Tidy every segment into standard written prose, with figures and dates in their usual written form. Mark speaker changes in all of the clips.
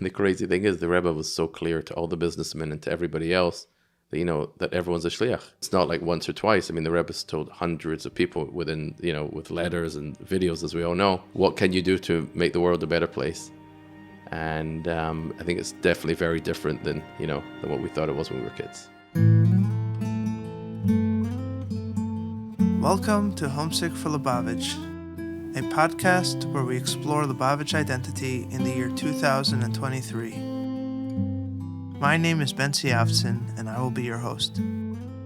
Speaker 1: The crazy thing is the Rebbe was so clear to all the businessmen and to everybody else that, that everyone's a Shliach. It's not like once or twice. I mean, the Rebbe's told hundreds of people within, with letters and videos, as we all know, what can you do to make the world a better place? And I think it's definitely very different than what we thought it was when we were kids.
Speaker 2: Welcome to Homesick for Lubavitch, a podcast where we explore Lubavitch identity in the year 2023. My name is Bentzi and I will be your host.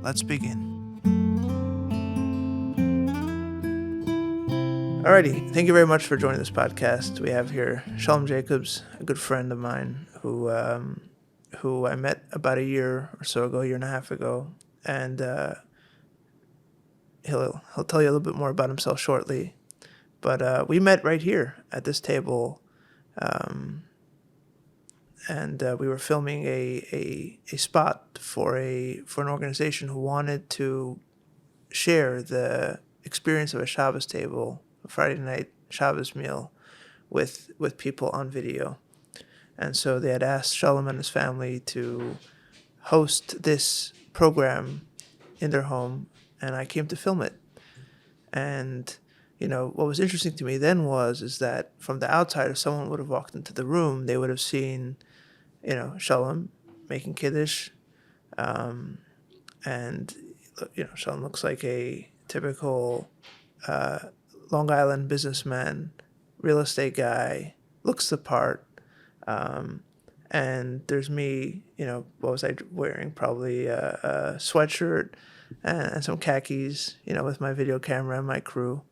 Speaker 2: Let's begin. Alrighty, thank you very much for joining this podcast. We have here Sholom Jacobs, a good friend of mine who I met about a year and a half ago, and he'll tell you a little bit more about himself shortly. But we met right here at this table, and we were filming a spot for an organization who wanted to share the experience of a Shabbos table, a Friday night Shabbos meal, with people on video. And so they had asked Shalom and his family to host this program in their home, and I came to film it. And what was interesting to me then is that from the outside, if someone would have walked into the room, they would have seen, Shalom making Kiddush. And, Shalom looks like a typical Long Island businessman, real estate guy, looks the part. And there's me, what was I wearing? Probably a sweatshirt and some khakis, with my video camera and my crew.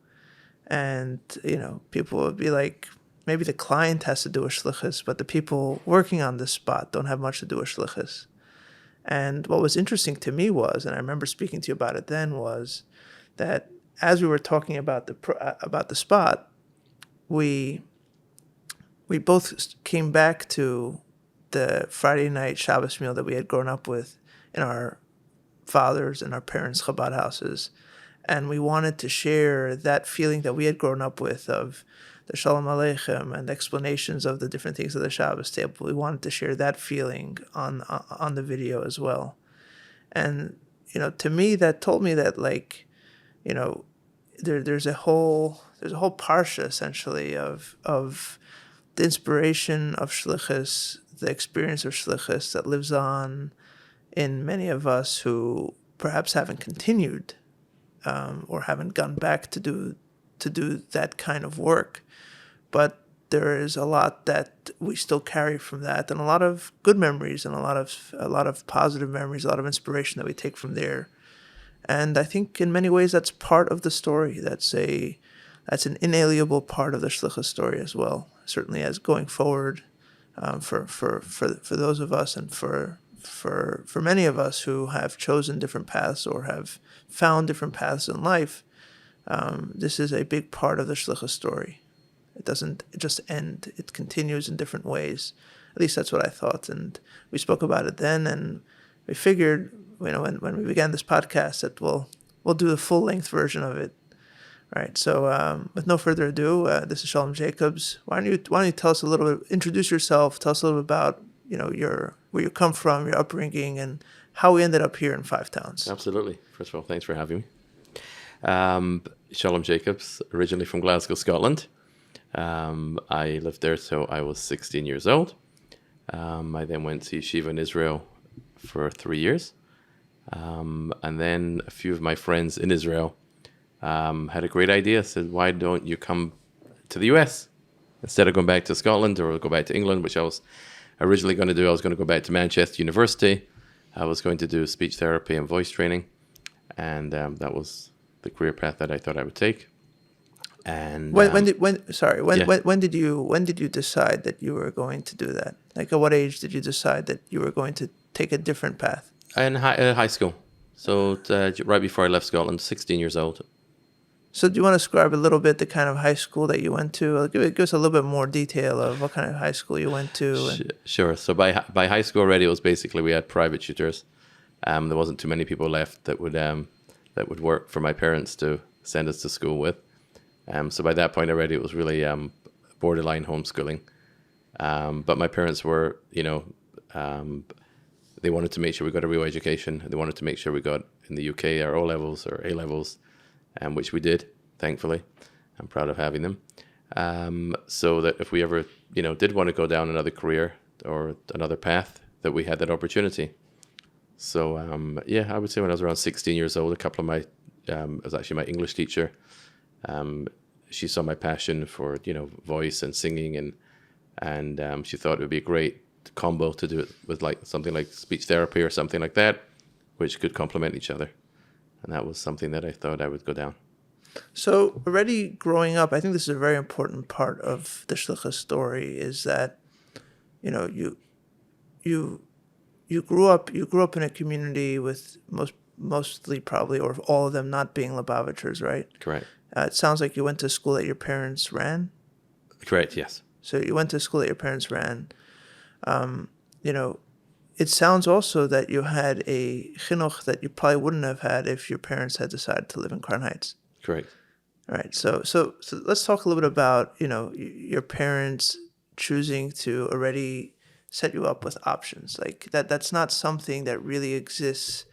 Speaker 2: And, people would be like, maybe the client has to do a Shlichus, but the people working on this spot don't have much to do with Shlichus. And what was interesting to me was, and I remember speaking to you about it then, was that as we were talking about the spot, we both came back to the Friday night Shabbos meal that we had grown up with in our fathers and our parents' Chabad houses. And we wanted to share that feeling that we had grown up with of the Shalom Aleichem and the explanations of the different things of the Shabbos table. We wanted to share that feeling on the video as well. And, to me, that told me that, there's a whole parsha, essentially, of the inspiration of Shlichus, the experience of Shlichus that lives on in many of us who perhaps haven't continued or haven't gone back to do that kind of work. But there is a lot that we still carry from that, and a lot of good memories, and a lot of positive memories, a lot of inspiration that we take from there. And I think in many ways that's part of the story. That's an inalienable part of the Shlichus story as well. Certainly as going forward for those of us and for many of us who have chosen different paths or have found different paths in life, this is a big part of the Shlichus story. It doesn't just end. It continues in different ways. At least that's what I thought. And we spoke about it then, and we figured, when we began this podcast, that we'll do the full-length version of it. Right. So with no further ado, this is Sholom Jacobs. Why don't you tell us a little bit, introduce yourself, tell us a little bit about, where you come from, your upbringing, and how we ended up here in Five Towns.
Speaker 1: Absolutely. First of all, thanks for having me. Sholom Jacobs, originally from Glasgow, Scotland. I lived there till I was 16 years old. I then went to Yeshiva in Israel for 3 years. And then a few of my friends in Israel had a great idea, said, why don't you come to the US? Instead of going back to Scotland or go back to England, which I was originally going to do. I was going to go back to Manchester University. I was going to do speech therapy and voice training. And that was the career path that I thought I would take. And when
Speaker 2: did you decide that you were going to do that? Like, at what age did you decide that you were going to take a different path?
Speaker 1: In high school. So right before I left Scotland, 16 years old.
Speaker 2: So do you want to describe a little bit the kind of high school that you went to? Give us a little bit more detail of what kind of high school you went to.
Speaker 1: Sure. So by high school already, it was basically we had private tutors. There wasn't too many people left that would work for my parents to send us to school with. So by that point already, it was really borderline homeschooling. But my parents were, they wanted to make sure we got a real education. They wanted to make sure we got in the UK our O levels or A levels, which we did, thankfully. I'm proud of having them. So that if we ever, did want to go down another career or another path, that we had that opportunity. So, I would say when I was around 16 years old, a couple of my, it was actually my English teacher. She saw my passion for, voice and singing, and she thought it would be a great combo to do it with like something like speech therapy or something like that, which could complement each other. And that was something that I thought I would go down.
Speaker 2: So already growing up, I think this is a very important part of the Shlichus story, is that, you grew up in a community with mostly probably, or all of them not being Lubavitchers, right?
Speaker 1: Correct.
Speaker 2: It sounds like you went to school that your parents ran.
Speaker 1: Correct, yes.
Speaker 2: So you went to school that your parents ran. It sounds also that you had a chinuch that you probably wouldn't have had if your parents had decided to live in Crown Heights.
Speaker 1: Correct.
Speaker 2: All right. So let's talk a little bit about, your parents choosing to already set you up with options. Like that's not something that really exists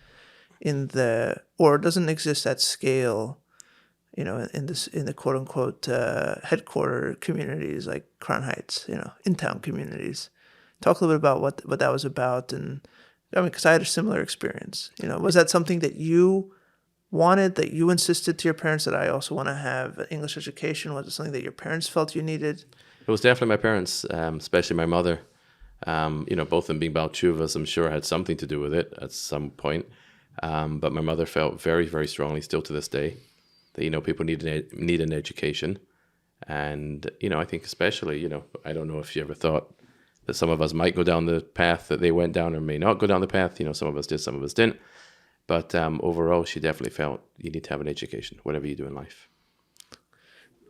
Speaker 2: or doesn't exist at scale, in the quote unquote headquarter communities like Crown Heights, in town communities. Talk a little bit about what that was about, and because I had a similar experience. Was that something that you wanted, that you insisted to your parents that I also want to have an English education? Was it something that your parents felt you needed?
Speaker 1: It was definitely my parents, especially my mother. Both of them being Baal Tshuvas, I'm sure had something to do with it at some point. But my mother felt very, very strongly, still to this day, that people need an education, and I think especially I don't know if she ever thought that some of us might go down the path that they went down, or may not go down the path. Some of us did, some of us didn't. But overall, she definitely felt you need to have an education, whatever you do in life.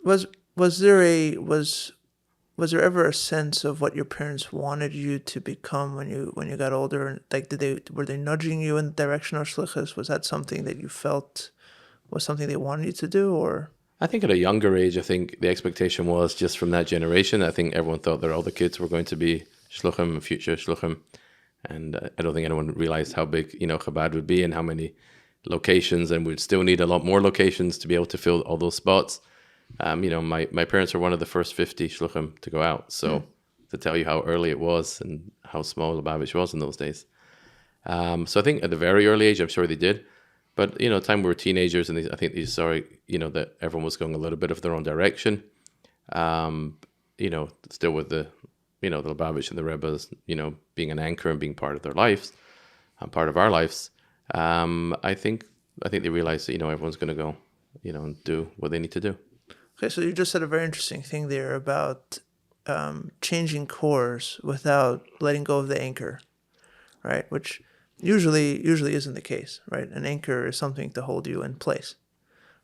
Speaker 2: Was there ever a sense of what your parents wanted you to become when you got older? Like, were they nudging you in the direction of Shlichus? Was that something that you felt was something they wanted you to do, or?
Speaker 1: I think at a younger age, I think the expectation was just from that generation. I think everyone thought that all the kids were going to be shluchim, future shluchim. And I don't think anyone realized how big, Chabad would be and how many locations, and we'd still need a lot more locations to be able to fill all those spots. My parents were one of the first 50 shluchim to go out. So to tell you how early it was and how small Lubavitch was in those days. So I think at a very early age, I'm sure they did. But, the time we were teenagers, and I think they saw, that everyone was going a little bit of their own direction. Still with the Lubavitch and the Rebbe's, being an anchor and being part of their lives, part of our lives. I think they realized that, everyone's going to go, and do what they need to do.
Speaker 2: Okay, so you just said a very interesting thing there about changing course without letting go of the anchor, right? Which usually isn't the case, right? An anchor is something to hold you in place,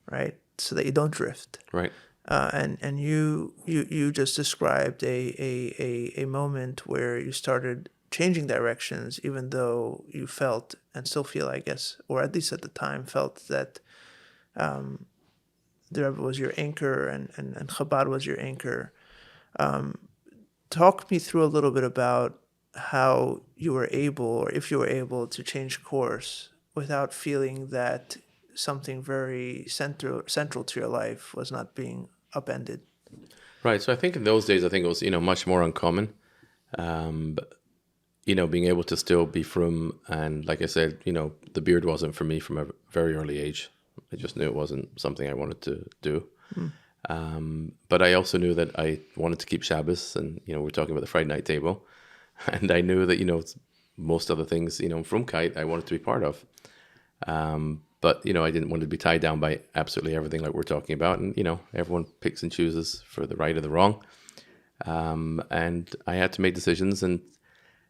Speaker 2: right? So that you don't drift.
Speaker 1: Right.
Speaker 2: And you just described a moment where you started changing directions, even though you felt and still feel, I guess, or at least at the time felt that the Rebbe was your anchor and Chabad was your anchor. Talk me through a little bit about how you were able, or if you were able, to change course without feeling that something very central to your life was not being upended.
Speaker 1: Right. So I think in those days, I think it was, much more uncommon. Being able to still be frum, and like I said, the beard wasn't for me from a very early age. I just knew it wasn't something I wanted to do. But I also knew that I wanted to keep Shabbos, and, we're talking about the Friday night table. And I knew that, most other things, from Kite, I wanted to be part of. But, I didn't want to be tied down by absolutely everything like we're talking about. And, everyone picks and chooses for the right or the wrong. And I had to make decisions. And,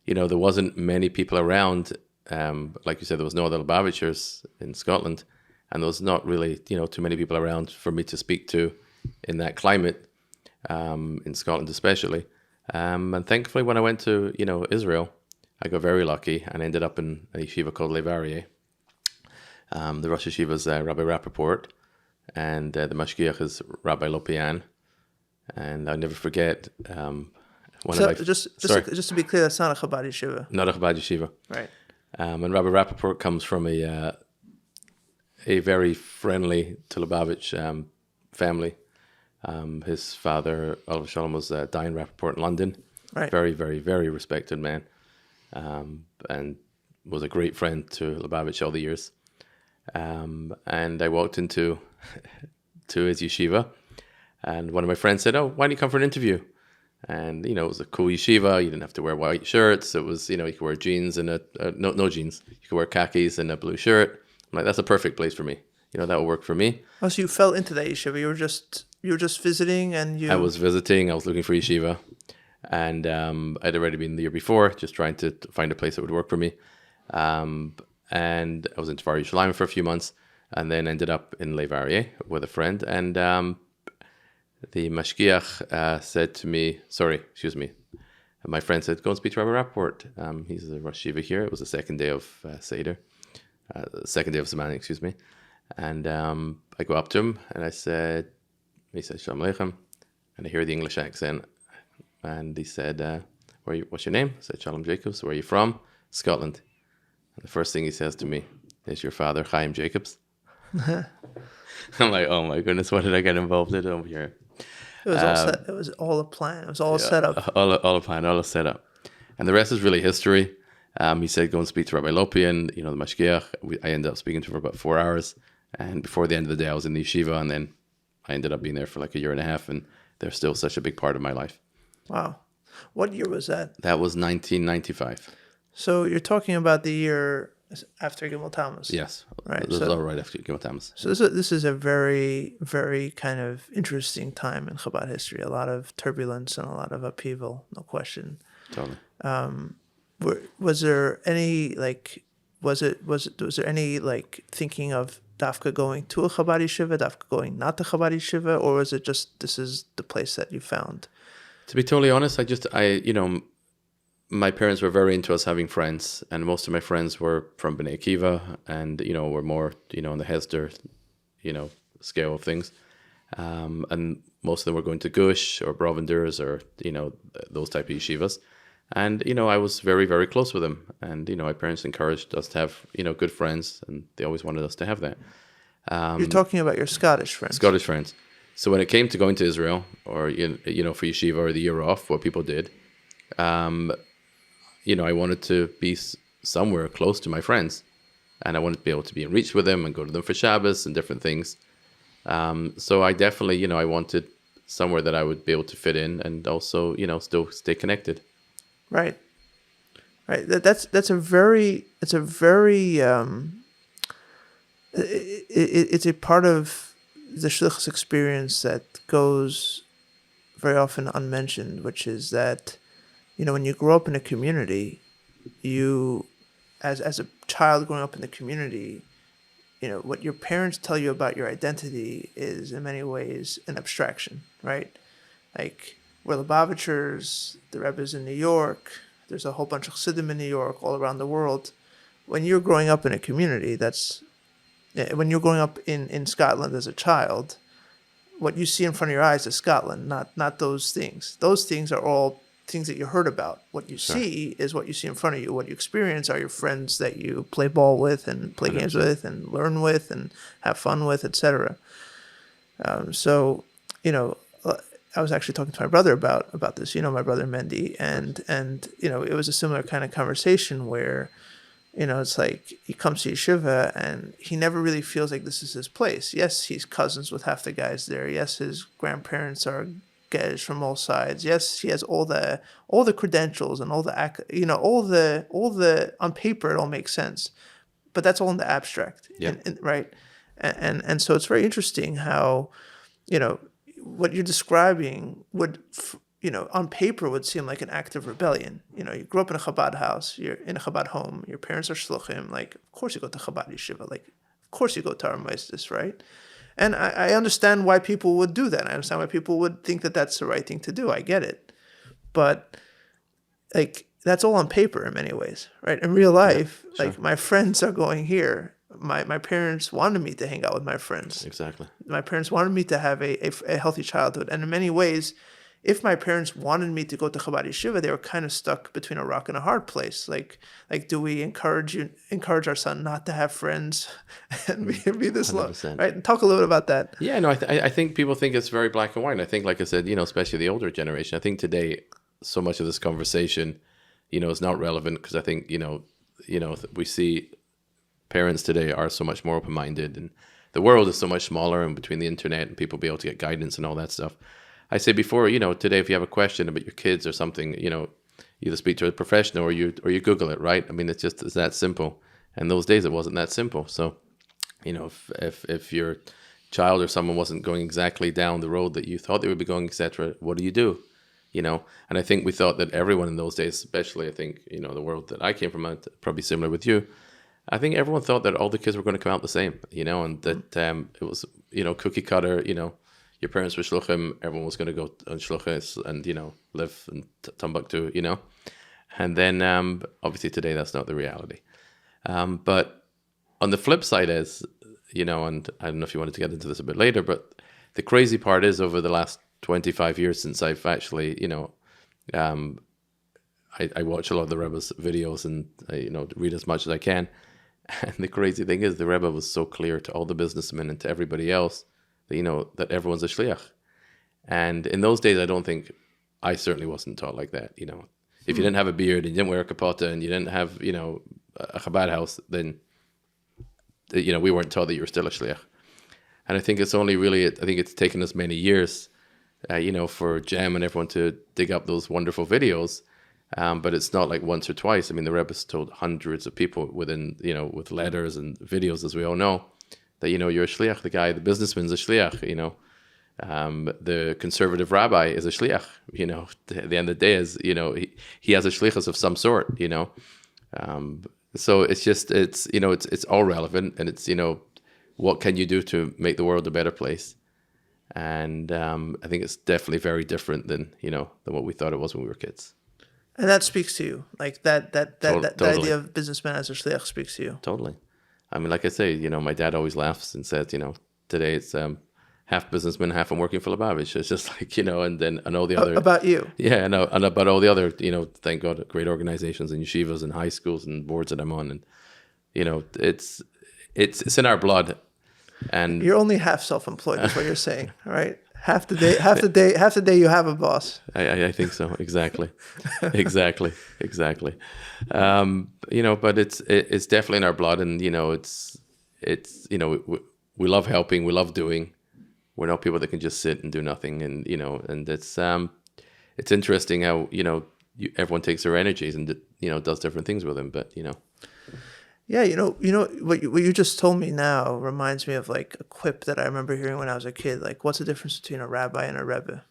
Speaker 1: there wasn't many people around. Like you said, there was no other Lubavitchers in Scotland. And there was not really, too many people around for me to speak to in that climate, in Scotland especially. And thankfully, when I went to, Israel, I got very lucky and ended up in a yeshiva called Levarie. The Rosh Yeshiva is Rabbi Rappaport, and the Mashgiach is Rabbi Lopian. And I'll never forget
Speaker 2: Just to be clear, that's not a Chabad yeshiva.
Speaker 1: Not a Chabad yeshiva.
Speaker 2: Right.
Speaker 1: And Rabbi Rappaport comes from a very friendly to Lubavitch family. His father, Oliver Sholom, was Diane Rappaport in London.
Speaker 2: Right.
Speaker 1: Very, very, very respected man. And was a great friend to Lubavitch all the years. And I walked into his yeshiva, and one of my friends said, "Oh, why don't you come for an interview?" And it was a cool yeshiva. You didn't have to wear white shirts. It was, you could wear jeans and no jeans. You could wear khakis and a blue shirt. I'm like, that's a perfect place for me. That will work for me.
Speaker 2: Oh, so you fell into that yeshiva. You were just visiting, and you.
Speaker 1: I was visiting. I was looking for yeshiva, and I'd already been the year before, just trying to find a place that would work for me. And I was in Tvar Yerushalayim for a few months, and then ended up in Le Varier with a friend. And the mashgiach said to me, my friend said, go and speak to Rabbi Rappaport. He's the Rosh Yeshiva here. It was the second day of Seder, second day of Zemanim, excuse me. And I go up to him, and he said, Shalom Aleichem. And I hear the English accent. And he said, what's your name? I said, Sholom Jacobs. Where are you from? Scotland. And the first thing he says to me is, your father, Chaim Jacobs? I'm like, oh my goodness, what did I get involved in over here?
Speaker 2: It was all set. It was all a plan. It was all set up.
Speaker 1: All a plan, all a setup. And the rest is really history. He said, go and speak to Rabbi Lopian, the mashgiach. I ended up speaking to him for about 4 hours. And before the end of the day, I was in the yeshiva. And then I ended up being there for like a year and a half. And they're still such a big part of my life.
Speaker 2: Wow. What year was that?
Speaker 1: That was 1995.
Speaker 2: So you're talking about the year after Gimel Tammuz.
Speaker 1: Yes.
Speaker 2: Right.
Speaker 1: This was all right after Gimel Tammuz.
Speaker 2: So this is a very, very kind of interesting time in Chabad history. A lot of turbulence and a lot of upheaval, no question.
Speaker 1: Totally.
Speaker 2: Was there any was there any thinking of Dafka going to a Chabad yeshiva, Dafka going not to Chabad yeshiva, or was it just this is the place that you found?
Speaker 1: To be totally honest, my parents were very into us having friends, and most of my friends were from Bnei Akiva, and were more on the Hesder, scale of things, and most of them were going to Gush or Brovenders or those type of yeshivas, and I was very, very close with them, and my parents encouraged us to have good friends, and they always wanted us to have that.
Speaker 2: You're talking about your Scottish friends.
Speaker 1: Scottish friends. So when it came to going to Israel, or for yeshiva or the year off, what people did. I wanted to be somewhere close to my friends, and I wanted to be able to be in reach with them and go to them for Shabbos and different things. So I definitely, I wanted somewhere that I would be able to fit in and also, still stay connected.
Speaker 2: Right. Right. It's a part of the Shlichus experience that goes very often unmentioned, which is that, when you grow up in a community, you, as a child growing up in the community, what your parents tell you about your identity is in many ways an abstraction, right? Like, we're Lubavitchers, the Rebbe's in New York, there's a whole bunch of Chassidim in New York, all around the world. When you're growing up in a community, when you're growing up in Scotland as a child, what you see in front of your eyes is Scotland, not those things. Those things are all things that you heard about. What you see is what you see in front of you. What you experience are your friends that you play ball with and play 100%. Games with and learn with and have fun with, etc. So, I was actually talking to my brother about this, my brother Mendy, and it was a similar kind of conversation where, it's like he comes to yeshiva and he never really feels like this is his place. Yes, he's cousins with half the guys there. Yes, his grandparents are guys from all sides. Yes, he has all the credentials and all the on paper it all makes sense, but that's all in the abstract.
Speaker 1: Yeah.
Speaker 2: Right. And so it's very interesting how, what you're describing would, on paper would seem like an act of rebellion. You grew up in a Chabad house, you're in a Chabad home, your parents are shluchim, like, of course you go to Chabad yeshiva, like, of course you go to our Moistus, right? And I understand why people would do that. I understand why people would think that that's the right thing to do. I get it. But, that's all on paper in many ways, right? In real life,
Speaker 1: yeah, sure.
Speaker 2: My friends are going here. My parents wanted me to hang out with my friends.
Speaker 1: Exactly.
Speaker 2: My parents wanted me to have a healthy childhood. And in many ways, if my parents wanted me to go to Chabad Yeshiva, they were kind of stuck between a rock and a hard place. Like do we encourage our son not to have friends and be this low,
Speaker 1: 100%.
Speaker 2: right? And talk a little bit about that.
Speaker 1: Yeah, no, I think people think it's very black and white. I think, like I said, especially the older generation, I think today so much of this conversation, is not relevant because I think, we see parents today are so much more open-minded and the world is so much smaller, and between the internet and people be able to get guidance and all that stuff. I say before, today, if you have a question about your kids or something, either speak to a professional or you Google it, right? I mean, it's that simple. And those days it wasn't that simple. So, if your child or someone wasn't going exactly down the road that you thought they would be going, etc., what do? And I think we thought that everyone in those days, especially I think, the world that I came from, probably similar with you, I think everyone thought that all the kids were going to come out the same, and that it was, cookie cutter, your parents were shluchim, everyone was going to go on shluchus and, live in Timbuktu, And then, obviously today that's not the reality. But on the flip side is, and I don't know if you wanted to get into this a bit later, but the crazy part is over the last 25 years since I've actually, I watch a lot of the Rebbe's videos and, read as much as I can. And the crazy thing is the Rebbe was so clear to all the businessmen and to everybody else that, that everyone's a Shliach. And in those days, I certainly wasn't taught like that. If you didn't have a beard and you didn't wear a kapota and you didn't have, a Chabad house, then, we weren't taught that you were still a Shliach. And I think it's only really, it's taken us many years, for Jem and everyone to dig up those wonderful videos. But it's not like once or twice. I mean, the Rebbe's told hundreds of people within, with letters and videos, as we all know, that, you're a Shliach. The businessman's a Shliach, the conservative rabbi is a Shliach, at the end of the day is, he has a Shlichus of some sort, So it's just, it's all relevant, and it's, what can you do to make the world a better place? And I think it's definitely very different than what we thought it was when we were kids.
Speaker 2: And that speaks to you, like that
Speaker 1: Totally.
Speaker 2: idea of businessman as a shliach speaks to you.
Speaker 1: Totally. I mean, like I say, my dad always laughs and says, today it's half businessman, half I'm working for Lubavitch. It's just like, and all the other
Speaker 2: About you.
Speaker 1: Yeah, and about all the other, thank God, great organizations and yeshivas and high schools and boards that I'm on, and it's in our blood. And
Speaker 2: you're only half self-employed, is what you're saying, all right? Half the day you have a boss.
Speaker 1: I think so. Exactly. exactly. But it's definitely in our blood, and we love helping, we love doing. We're not people that can just sit and do nothing, and and it's interesting how everyone takes their energies and does different things with them, but
Speaker 2: Yeah, what you just told me now reminds me of like a quip that I remember hearing when I was a kid. Like, what's the difference between a rabbi and a rebbe?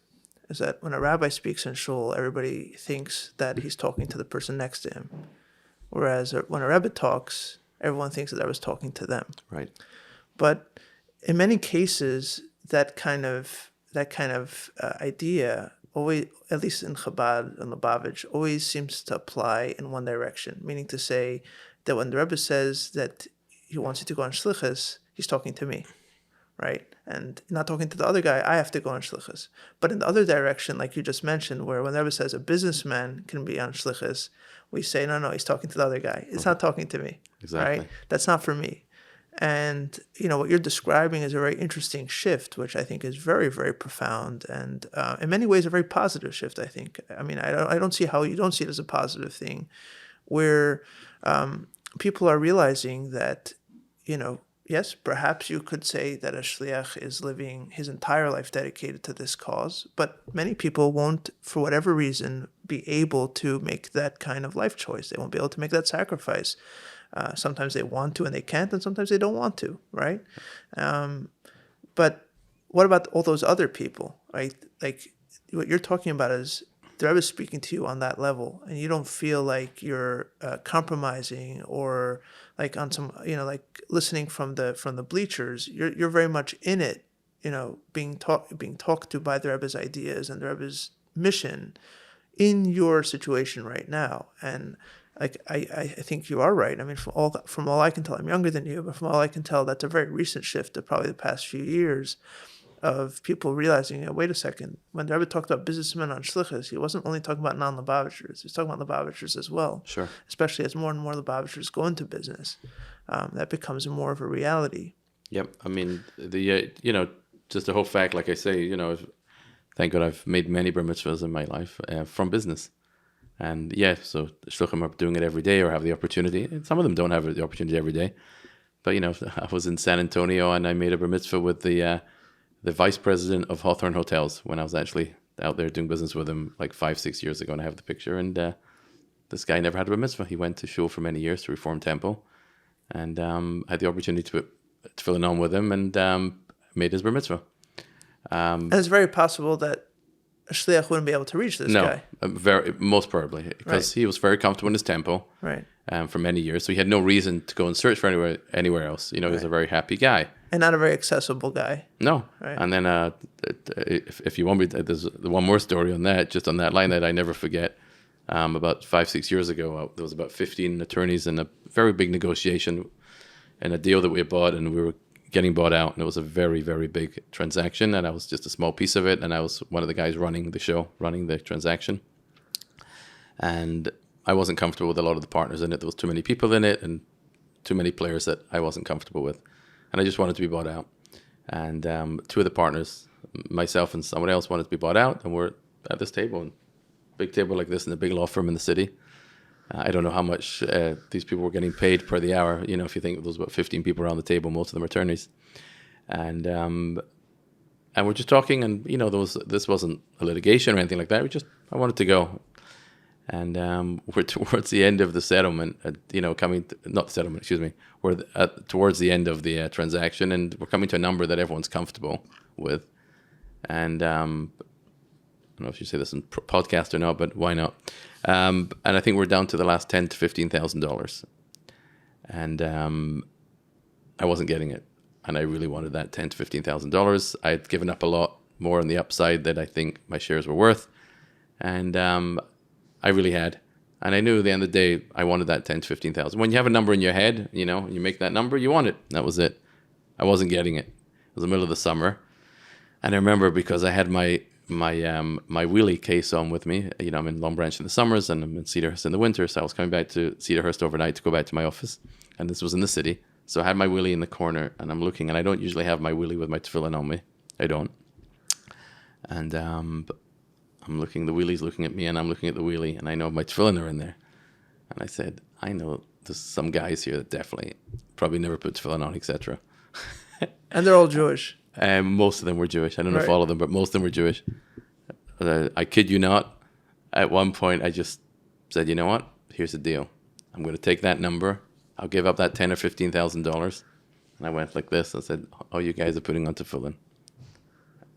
Speaker 2: Is that when a rabbi speaks in shul, everybody thinks that he's talking to the person next to him, whereas when a rebbe talks, everyone thinks that I was talking to them.
Speaker 1: Right.
Speaker 2: But in many cases, that kind of idea always, at least in Chabad and Lubavitch, always seems to apply in one direction, meaning to say that when the Rebbe says that he wants you to go on Shlichus, he's talking to me, right? And not talking to the other guy, I have to go on Shlichus. But in the other direction, like you just mentioned, where when the Rebbe says a businessman can be on Shlichus, we say, no, he's talking to the other guy. It's not talking to me,
Speaker 1: Exactly.
Speaker 2: right? That's not for me. And, what you're describing is a very interesting shift, which I think is very, very profound. And in many ways, a very positive shift, I think. I mean, I don't see how you don't see it as a positive thing, where people are realizing that, yes, perhaps you could say that a shliach is living his entire life dedicated to this cause, but many people won't, for whatever reason, be able to make that kind of life choice. They won't be able to make that sacrifice. Sometimes they want to and they can't, and sometimes they don't want to, right? But what about all those other people, right? Like, what you're talking about is the Rebbe is speaking to you on that level, and you don't feel like you're compromising or like on some, like listening from the bleachers. You're very much in it, being talked to by the Rebbe's ideas and the Rebbe's mission in your situation right now. And like I think you are right. I mean, from all I can tell, I'm younger than you, but from all I can tell, that's a very recent shift of probably the past few years of people realizing, wait a second, when the Rebbe talked about businessmen on Shlichus, he wasn't only talking about non-Lubavitchers, he was talking about Lubavitchers as well.
Speaker 1: Sure.
Speaker 2: Especially as more and more Lubavitchers go into business. That becomes more of a reality.
Speaker 1: Yep. I mean, just the whole fact, like I say, thank God I've made many bar mitzvahs in my life from business. And so the shluchim are doing it every day or have the opportunity. And some of them don't have the opportunity every day. But, I was in San Antonio and I made a bar mitzvah with the vice president of Hawthorne Hotels when I was actually out there doing business with him like 5-6 years ago. And I have the picture. And this guy never had a bar mitzvah. He went to shul for many years to Reform Temple. And had the opportunity to fill in on with him and made his bar mitzvah.
Speaker 2: And it's very possible that a shliach wouldn't be able to reach this guy.
Speaker 1: Most probably, because he was very comfortable in his temple for many years. So he had no reason to go and search for anywhere else. He was a very happy guy.
Speaker 2: And not a very accessible guy.
Speaker 1: No.
Speaker 2: Right.
Speaker 1: And then if you want me, there's one more story on that, just on that line that I never forget. About 5-6 years ago, there was about 15 attorneys in a very big negotiation and a deal that we had bought, and we were getting bought out, and it was a very, very big transaction, and I was just a small piece of it, and I was one of the guys running the show, running the transaction. And I wasn't comfortable with a lot of the partners in it. There was too many people in it and too many players that I wasn't comfortable with. And I just wanted to be bought out. And two of the partners, myself and someone else, wanted to be bought out, and we're at this table, and big table like this in a big law firm in the city. I don't know how much these people were getting paid per the hour. If you think there was about 15 people around the table, most of them are attorneys. And we're just talking, and, this wasn't a litigation or anything like that. I wanted to go. And we're towards the end of the settlement, we're towards the end of the transaction, and we're coming to a number that everyone's comfortable with. And I don't know if you say this in podcast or not, but why not? And I think we're down to the last $10,000 to $15,000, and I wasn't getting it, and I really wanted that $10,000 to $15,000. I'd given up a lot more on the upside that I think my shares were worth, and I really had. And I knew at the end of the day I wanted that $10,000 to $15,000. When you have a number in your head, you make that number, you want it. That was it. I wasn't getting it. It was the middle of the summer, and I remember because I had my wheelie case on with me. I'm in Long Branch in the summers and I'm in Cedarhurst in the winter. So I was coming back to Cedarhurst overnight to go back to my office. And this was in the city. So I had my wheelie in the corner and I'm looking, and I don't usually have my wheelie with my tefillin on me. I don't. And I'm looking, the wheelie's looking at me and I'm looking at the wheelie, and I know my tefillin are in there. And I said, I know there's some guys here that definitely probably never put tefillin on, etc.
Speaker 2: And they're all Jewish.
Speaker 1: Most of them were Jewish. I don't know if all of them, but most of them were Jewish. I kid you not. At one point, I just said, you know what? Here's the deal. I'm going to take that number. I'll give up that $10,000 or $15,000. And I went like this. I said, oh, you guys are putting on tefillin.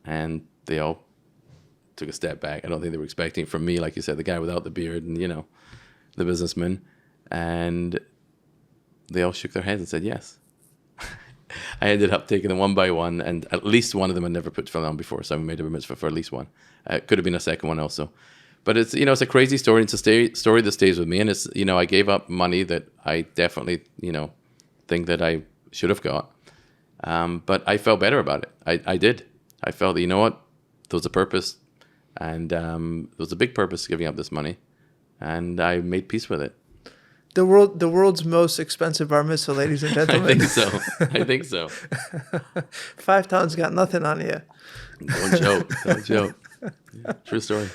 Speaker 1: And they all took a step back. I don't think they were expecting it from me, like you said, the guy without the beard and, the businessman. And they all shook their heads and said yes. I ended up taking them one by one, and at least one of them had never put tefillin on before, so I made a mitzvah for at least one. Could have been a second one also. But it's, it's a crazy story. It's a story that stays with me, and it's, I gave up money that I definitely, think that I should have got. But I felt better about it. I did. I felt that, what, there was a purpose, and there was a big purpose giving up this money, and I made peace with it.
Speaker 2: The world's most expensive bar mitzvah, ladies and gentlemen.
Speaker 1: I think so.
Speaker 2: 5 towns got nothing on you.
Speaker 1: Don't joke. Yeah, true story.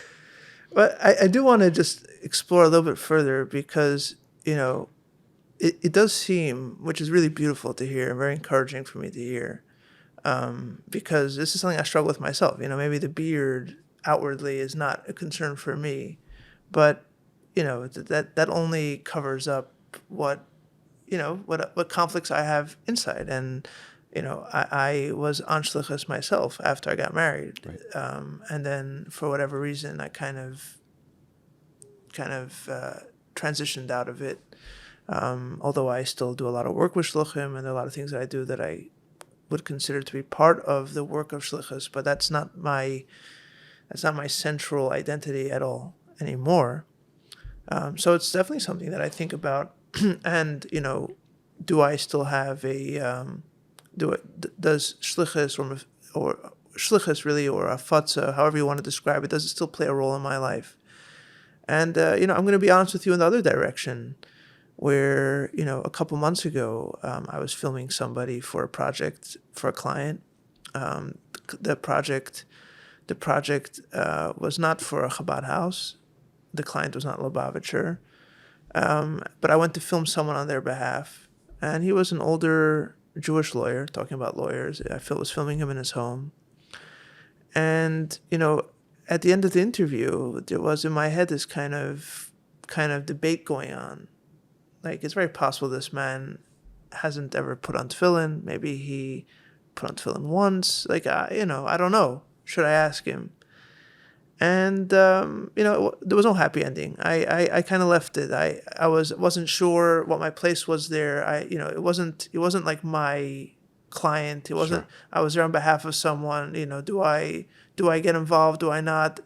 Speaker 2: But I do want to just explore a little bit further because, it does seem, which is really beautiful to hear and very encouraging for me to hear, because this is something I struggle with myself. Maybe the beard outwardly is not a concern for me, but that only covers up what conflicts I have inside. And I was on Shlichus myself after I got married, right. And then for whatever reason I kind of transitioned out of it. Although I still do a lot of work with Shluchim, and there are a lot of things that I do that I would consider to be part of the work of Shlichus, but that's not my central identity at all anymore. So it's definitely something that I think about. And, do I still have does Shlichus Shlichus really, or a fatza, however you want to describe it, does it still play a role in my life? And, I'm going to be honest with you in the other direction, where, a couple months ago, I was filming somebody for a project for a client. The project was not for a Chabad house. The client was not Lubavitcher. But I went to film someone on their behalf. And he was an older Jewish lawyer, talking about lawyers. I was filming him in his home. And, at the end of the interview, there was in my head this kind of debate going on. Like, it's very possible this man hasn't ever put on tefillin. Maybe he put on tefillin once. Like, I don't know. Should I ask him? And, there was no happy ending. I kind of left it. I wasn't sure what my place was there. It wasn't like my client. It wasn't, sure. I was there on behalf of someone. Do I get involved? Do I not?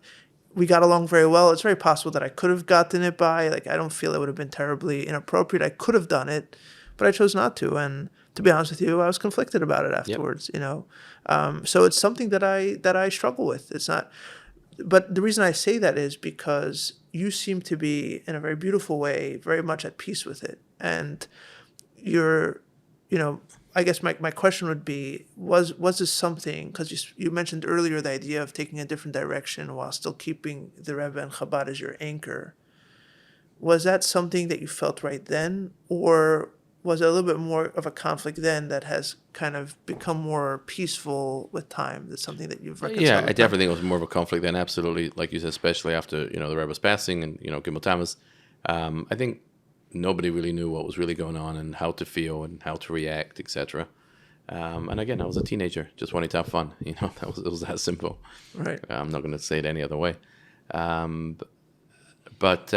Speaker 2: We got along very well. It's very possible that I could have gotten it by. Like, I don't feel it would have been terribly inappropriate. I could have done it, but I chose not to. And to be honest with you, I was conflicted about it afterwards. Yep. So it's something that I struggle with. It's not. But the reason I say that is because you seem to be, in a very beautiful way, very much at peace with it. And you're, I guess my question would be, was this something, because you mentioned earlier the idea of taking a different direction while still keeping the Rebbe and Chabad as your anchor. Was that something that you felt right then, or was it a little bit more of a conflict then that has kind of become more peaceful with time? That's something that you've reconciled?
Speaker 1: Yeah, I definitely think it was more of a conflict then, absolutely. Like you said, especially after, the Rebbe's passing and, Gimel Tammuz. I think nobody really knew what was really going on and how to feel and how to react, etc. And again, I was a teenager, just wanting to have fun. It was that simple.
Speaker 2: Right.
Speaker 1: I'm not going to say it any other way. But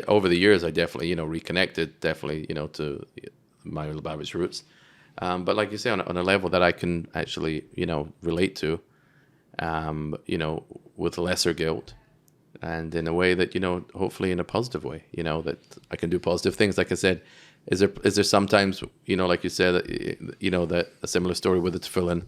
Speaker 1: over the years, I definitely, reconnected, to my Lubavitch roots. But like you say, on a level that I can actually, relate to, with lesser guilt. And in a way that, hopefully in a positive way, that I can do positive things. Like I said, is there sometimes, like you said, that a similar story with the tefillin,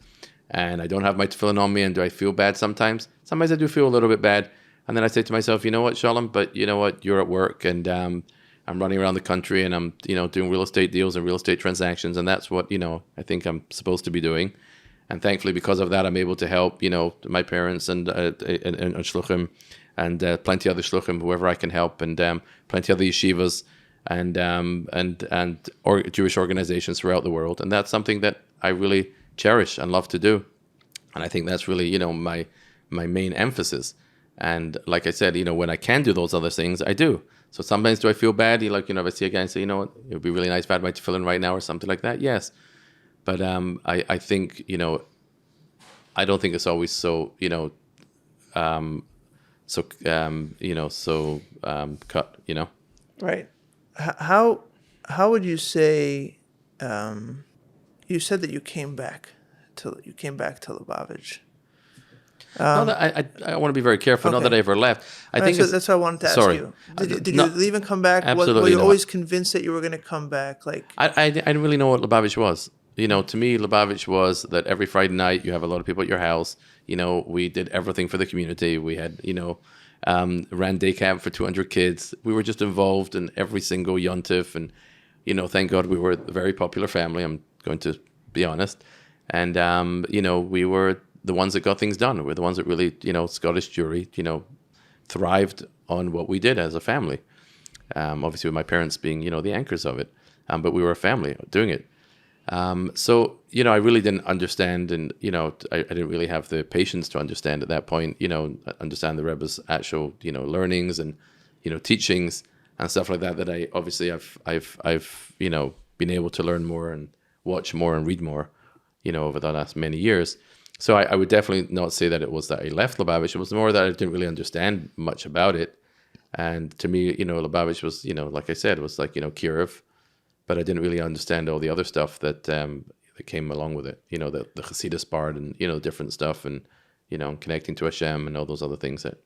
Speaker 1: and I don't have my tefillin on me, and do I feel bad sometimes? Sometimes I do feel a little bit bad. And then I say to myself, you know what, Shalom, but you know what, you're at work, and I'm running around the country, and I'm, doing real estate deals and real estate transactions, and that's what, I think I'm supposed to be doing. And thankfully, because of that, I'm able to help, my parents and Shluchim, and plenty other Shluchim, whoever I can help, and plenty other yeshivas and Jewish organizations throughout the world. And that's something that I really cherish and love to do. And I think that's really, my main emphasis. And like I said, when I can do those other things, I do. So sometimes do I feel bad? If I see a guy and say, what, it would be really nice if I had my tefillin right now or something like that. Yes. But I think, I don't think it's always so, cut,
Speaker 2: Right. How would you say, you said that you came back to Lubavitch.
Speaker 1: No, I want to be very careful. Okay. Not that I ever left. I think
Speaker 2: that's what I wanted to ask you. Did you leave and come back?
Speaker 1: Absolutely.
Speaker 2: Were you always convinced that you were going to come back? Like,
Speaker 1: I didn't really know what Lubavitch was. To me, Lubavitch was that every Friday night you have a lot of people at your house. We did everything for the community. We had, ran day camp for 200 kids. We were just involved in every single yontif, and thank God we were a very popular family. I'm going to be honest, and we were the ones that got things done. We're the ones that really, Scottish Jewry, thrived on what we did as a family. Obviously with my parents being, the anchors of it. But we were a family doing it. So, I really didn't understand, and, I didn't really have the patience to understand at that point, understand the Rebbe's actual, learnings and, teachings and stuff like that I obviously I've been able to learn more and watch more and read more, over the last many years. So I would definitely not say that it was that I left Lubavitch. It was more that I didn't really understand much about it. And to me, Lubavitch was, like I said, it was like, Kiev, but I didn't really understand all the other stuff that came along with it. The Chassidus part and, different stuff and, connecting to Hashem and all those other things that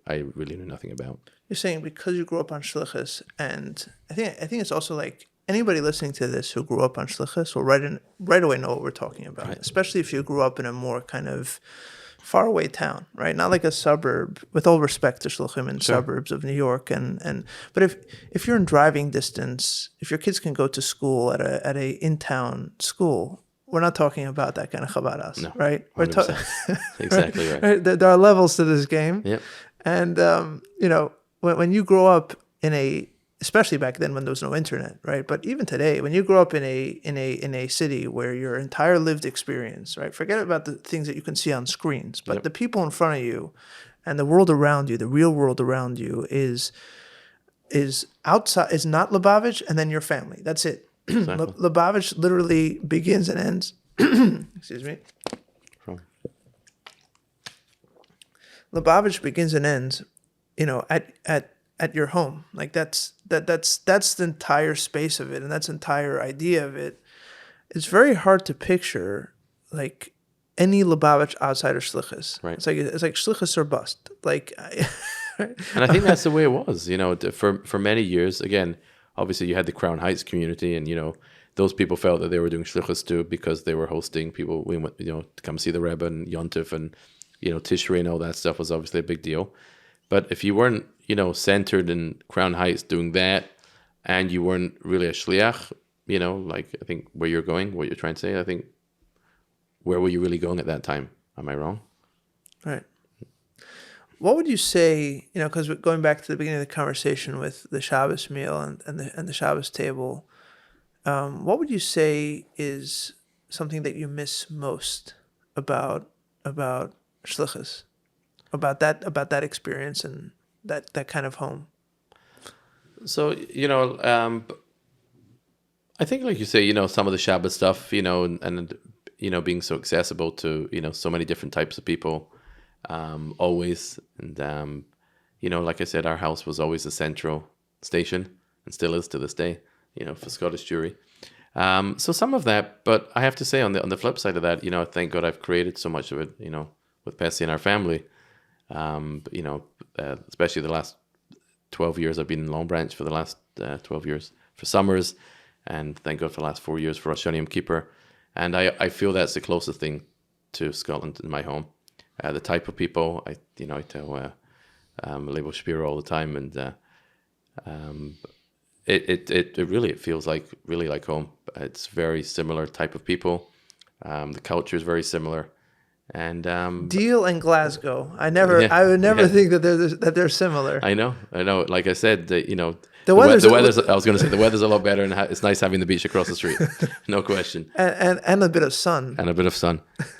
Speaker 1: I really knew nothing about.
Speaker 2: You're saying because you grew up on Shlichus, and I think it's also like anybody listening to this who grew up on Shlichus will right away know what we're talking about,
Speaker 1: Right.
Speaker 2: especially if you grew up in a more kind of faraway town, right? Not like a suburb, with all respect to Shluchim in suburbs of New York. But if you're in driving distance, if your kids can go to school at a in-town school, we're not talking about that kind of Chabad,
Speaker 1: No,
Speaker 2: right?
Speaker 1: 100%. Exactly right.
Speaker 2: Right? There are levels to this game.
Speaker 1: Yep.
Speaker 2: And, when you grow up especially back then when there was no internet, right? But even today, when you grow up in a city where your entire lived experience, right? Forget about the things that you can see on screens, but the people in front of you and the world around you, the real world around you is outside, is not Lubavitch and then your family. That's it.
Speaker 1: Exactly.
Speaker 2: Lubavitch literally begins and ends. Excuse me. Lubavitch begins and ends, at your home. Like that's the entire space of it, and that's the entire idea of it. It's very hard to picture like any Lubavitch outside of Shlichus.
Speaker 1: Right.
Speaker 2: It's like Shlichus or bust. Like,
Speaker 1: And I think that's the way it was. For many years. Again, obviously you had the Crown Heights community, and those people felt that they were doing Shlichus too because they were hosting people. We went, to come see the Rebbe and Yontif and Tishrei and all that stuff was obviously a big deal. But if you weren't, centered in Crown Heights doing that, and you weren't really a Shliach, like I think where you're going, what you're trying to say, I think, where were you really going at that time? Am I wrong?
Speaker 2: Right. What would you say, because going back to the beginning of the conversation with the Shabbos meal and the Shabbos table, what would you say is something that you miss most about Shlichus, about that experience and that kind of home?
Speaker 1: So, I think, like you say, some of the Shabbos stuff, and being so accessible to, so many different types of people, always. And, like I said, our house was always a central station and still is to this day, for Scottish Jewry. So some of that, but I have to say on the flip side of that, thank God I've created so much of it, with Betsy and our family. Especially the last 12 years, I've been in Long Branch for the last 12 years for summers, and thank God for the last 4 years for Rosh Hashanah Kippur. And I feel that's the closest thing to Scotland in my home. The type of people, I tell Label Shapiro all the time, and it really feels like really like home. It's very similar type of people. The culture is very similar. And
Speaker 2: Deal and Glasgow. I would never think that they're similar.
Speaker 1: I know. Like I said,
Speaker 2: the weather's.
Speaker 1: I was going to say the weather's a lot better, and it's nice having the beach across the street, no question.
Speaker 2: And a bit of sun.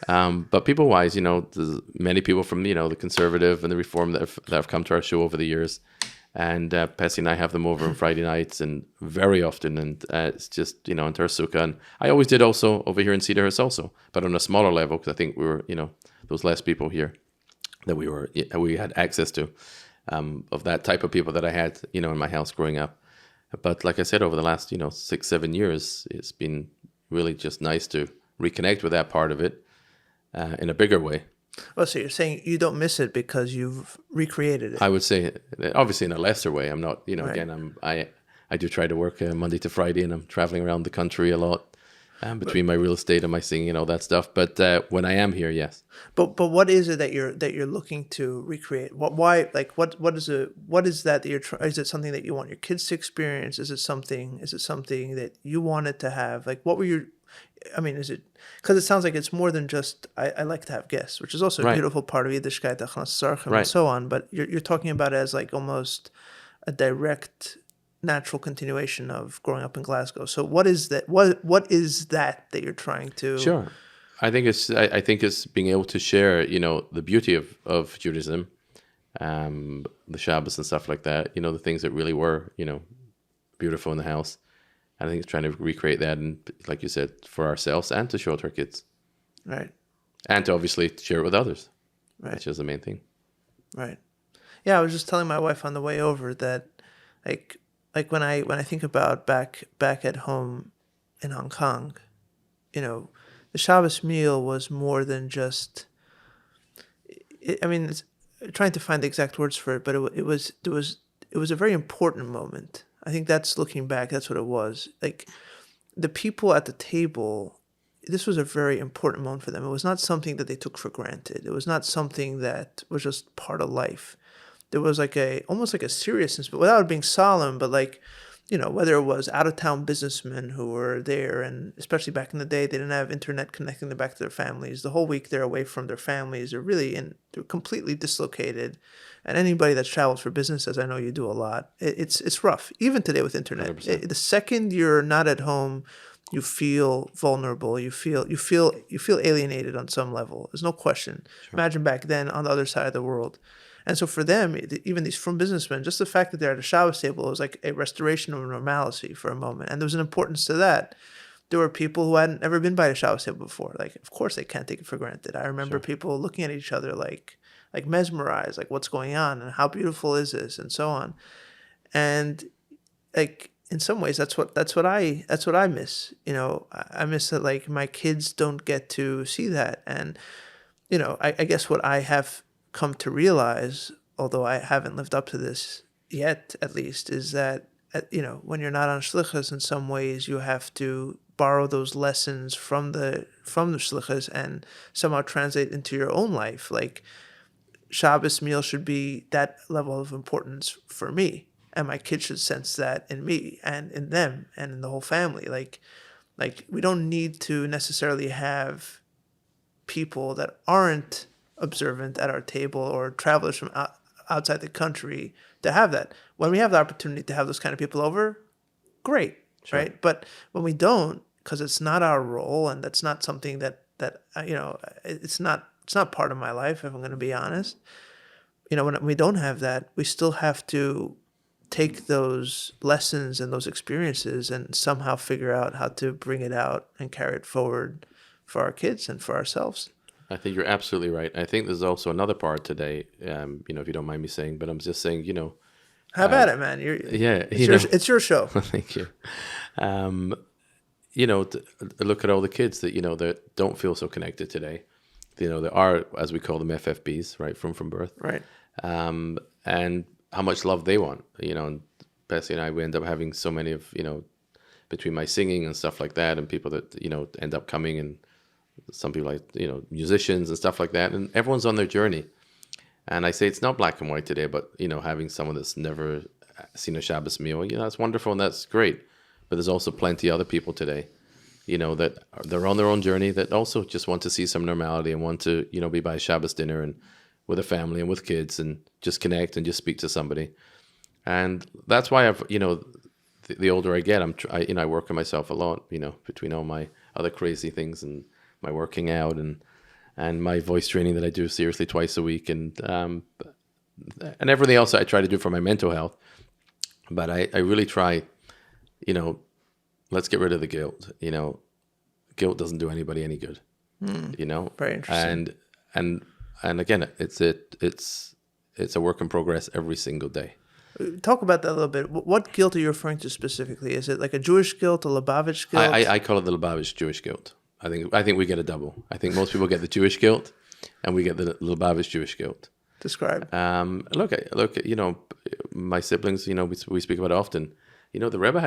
Speaker 1: But people wise, there's many people from the conservative and the reform that have come to our show over the years, and Pessy and I have them over on Friday nights, and very often, and it's just into our sukkah. And I always did also over here in Cedarhurst also, but on a smaller level because I think we were those less people here that we had access to, of that type of people that I had in my house growing up. But like I said, over the last 6-7 years, it's been really just nice to reconnect with that part of it in a bigger way.
Speaker 2: Oh, so you're saying you don't miss it because you've recreated it?
Speaker 1: I would say, obviously, in a lesser way. I'm not,
Speaker 2: Right.
Speaker 1: Again, I do try to work Monday to Friday, and I'm traveling around the country a lot between my real estate and my singing and all that stuff. But when I am here, yes.
Speaker 2: But what is it that you're looking to recreate? Why? Like what is that you're is it something that you want your kids to experience? Is it something that you wanted to have? Like what were your? I mean, is it because it sounds like it's more than just I like to have guests, which is also a beautiful part of Yiddishkeit, and so on. But you're talking about it as like almost a direct, natural continuation of growing up in Glasgow. So what is that? What is that you're trying to?
Speaker 1: Sure, I think it's being able to share the beauty of Judaism, the Shabbos and stuff like that. The things that really were beautiful in the house. I think it's trying to recreate that, and like you said, for ourselves and to show it to our kids.
Speaker 2: Right.
Speaker 1: And to obviously share it with others.
Speaker 2: Right.
Speaker 1: Which is the main thing.
Speaker 2: Right. Yeah, I was just telling my wife on the way over that, like when I think about back at home in Hong Kong, the Shabbos meal was more than just. It's trying to find the exact words for it, but it was a very important moment. I think that's, looking back, that's what it was. Like, the people at the table, this was a very important moment for them. It was not something that they took for granted. It was not something that was just part of life. There was like almost like a seriousness, but without it being solemn, but like, whether it was out-of-town businessmen who were there, and especially back in the day, they didn't have internet connecting them back to their families. The whole week they're away from their families. They're completely dislocated. And anybody that's traveled for business, as I know you do a lot, it's rough. Even today with internet, the second you're not at home, you feel vulnerable. You feel alienated on some level. There's no question. Sure. Imagine back then on the other side of the world. And so for them, even these from businessmen, just the fact that they're at a Shabbos table was like a restoration of normalcy for a moment. And there was an importance to that. There were people who hadn't ever been by a Shabbos table before. Like, of course, they can't take it for granted. I remember people looking at each other like mesmerized, like, what's going on and how beautiful is this, and so on. And like, in some ways, that's what I miss. I miss that, like, my kids don't get to see that. And I guess what I have come to realize, although I haven't lived up to this yet, at least, is that when you're not on Shlichus, in some ways you have to borrow those lessons from the Shlichus and somehow translate into your own life. Like, Shabbos meal should be that level of importance for me, and my kids should sense that in me and in them and in the whole family. Like we don't need to necessarily have people that aren't observant at our table or travelers from outside the country to have that. When we have the opportunity to have those kind of people over, great, sure. Right? But when we don't, because it's not our role, and that's not something that it's not part of my life, if I'm going to be honest. When we don't have that, we still have to take those lessons and those experiences and somehow figure out how to bring it out and carry it forward for our kids and for ourselves.
Speaker 1: I think you're absolutely right. I think there's also another part today, if you don't mind me saying, but I'm just saying,
Speaker 2: How about it, man? It's your show.
Speaker 1: Thank you. Look at all the kids that don't feel so connected today. There are, as we call them, FFBs, right, from birth.
Speaker 2: Right.
Speaker 1: And how much love they want, and Bessie and I, we end up having so many of, between my singing and stuff like that, and people that, end up coming, and some people like, musicians and stuff like that, and everyone's on their journey. And I say it's not black and white today, but, having someone that's never seen a Shabbos meal, that's wonderful and that's great. But there's also plenty of other people today, that they're on their own journey, that also just want to see some normality and want to, be by a Shabbos dinner and with a family and with kids and just connect and just speak to somebody. And that's why I've, the older I get, I work on myself a lot, between all my other crazy things and my working out and my voice training that I do seriously twice a week, and everything else I try to do for my mental health. But I really try, let's get rid of the guilt. Guilt doesn't do anybody any good.
Speaker 2: Very interesting.
Speaker 1: And again, it's a work in progress every single day.
Speaker 2: Talk about that a little bit. What guilt are you referring to specifically? Is it like a Jewish guilt, a Lubavitch guilt?
Speaker 1: I call it the Lubavitch Jewish guilt. I think we get a double. I think most people get the Jewish guilt, and we get the Lubavitch Jewish guilt.
Speaker 2: Describe.
Speaker 1: Look. My siblings. We speak about it often. The Rebbe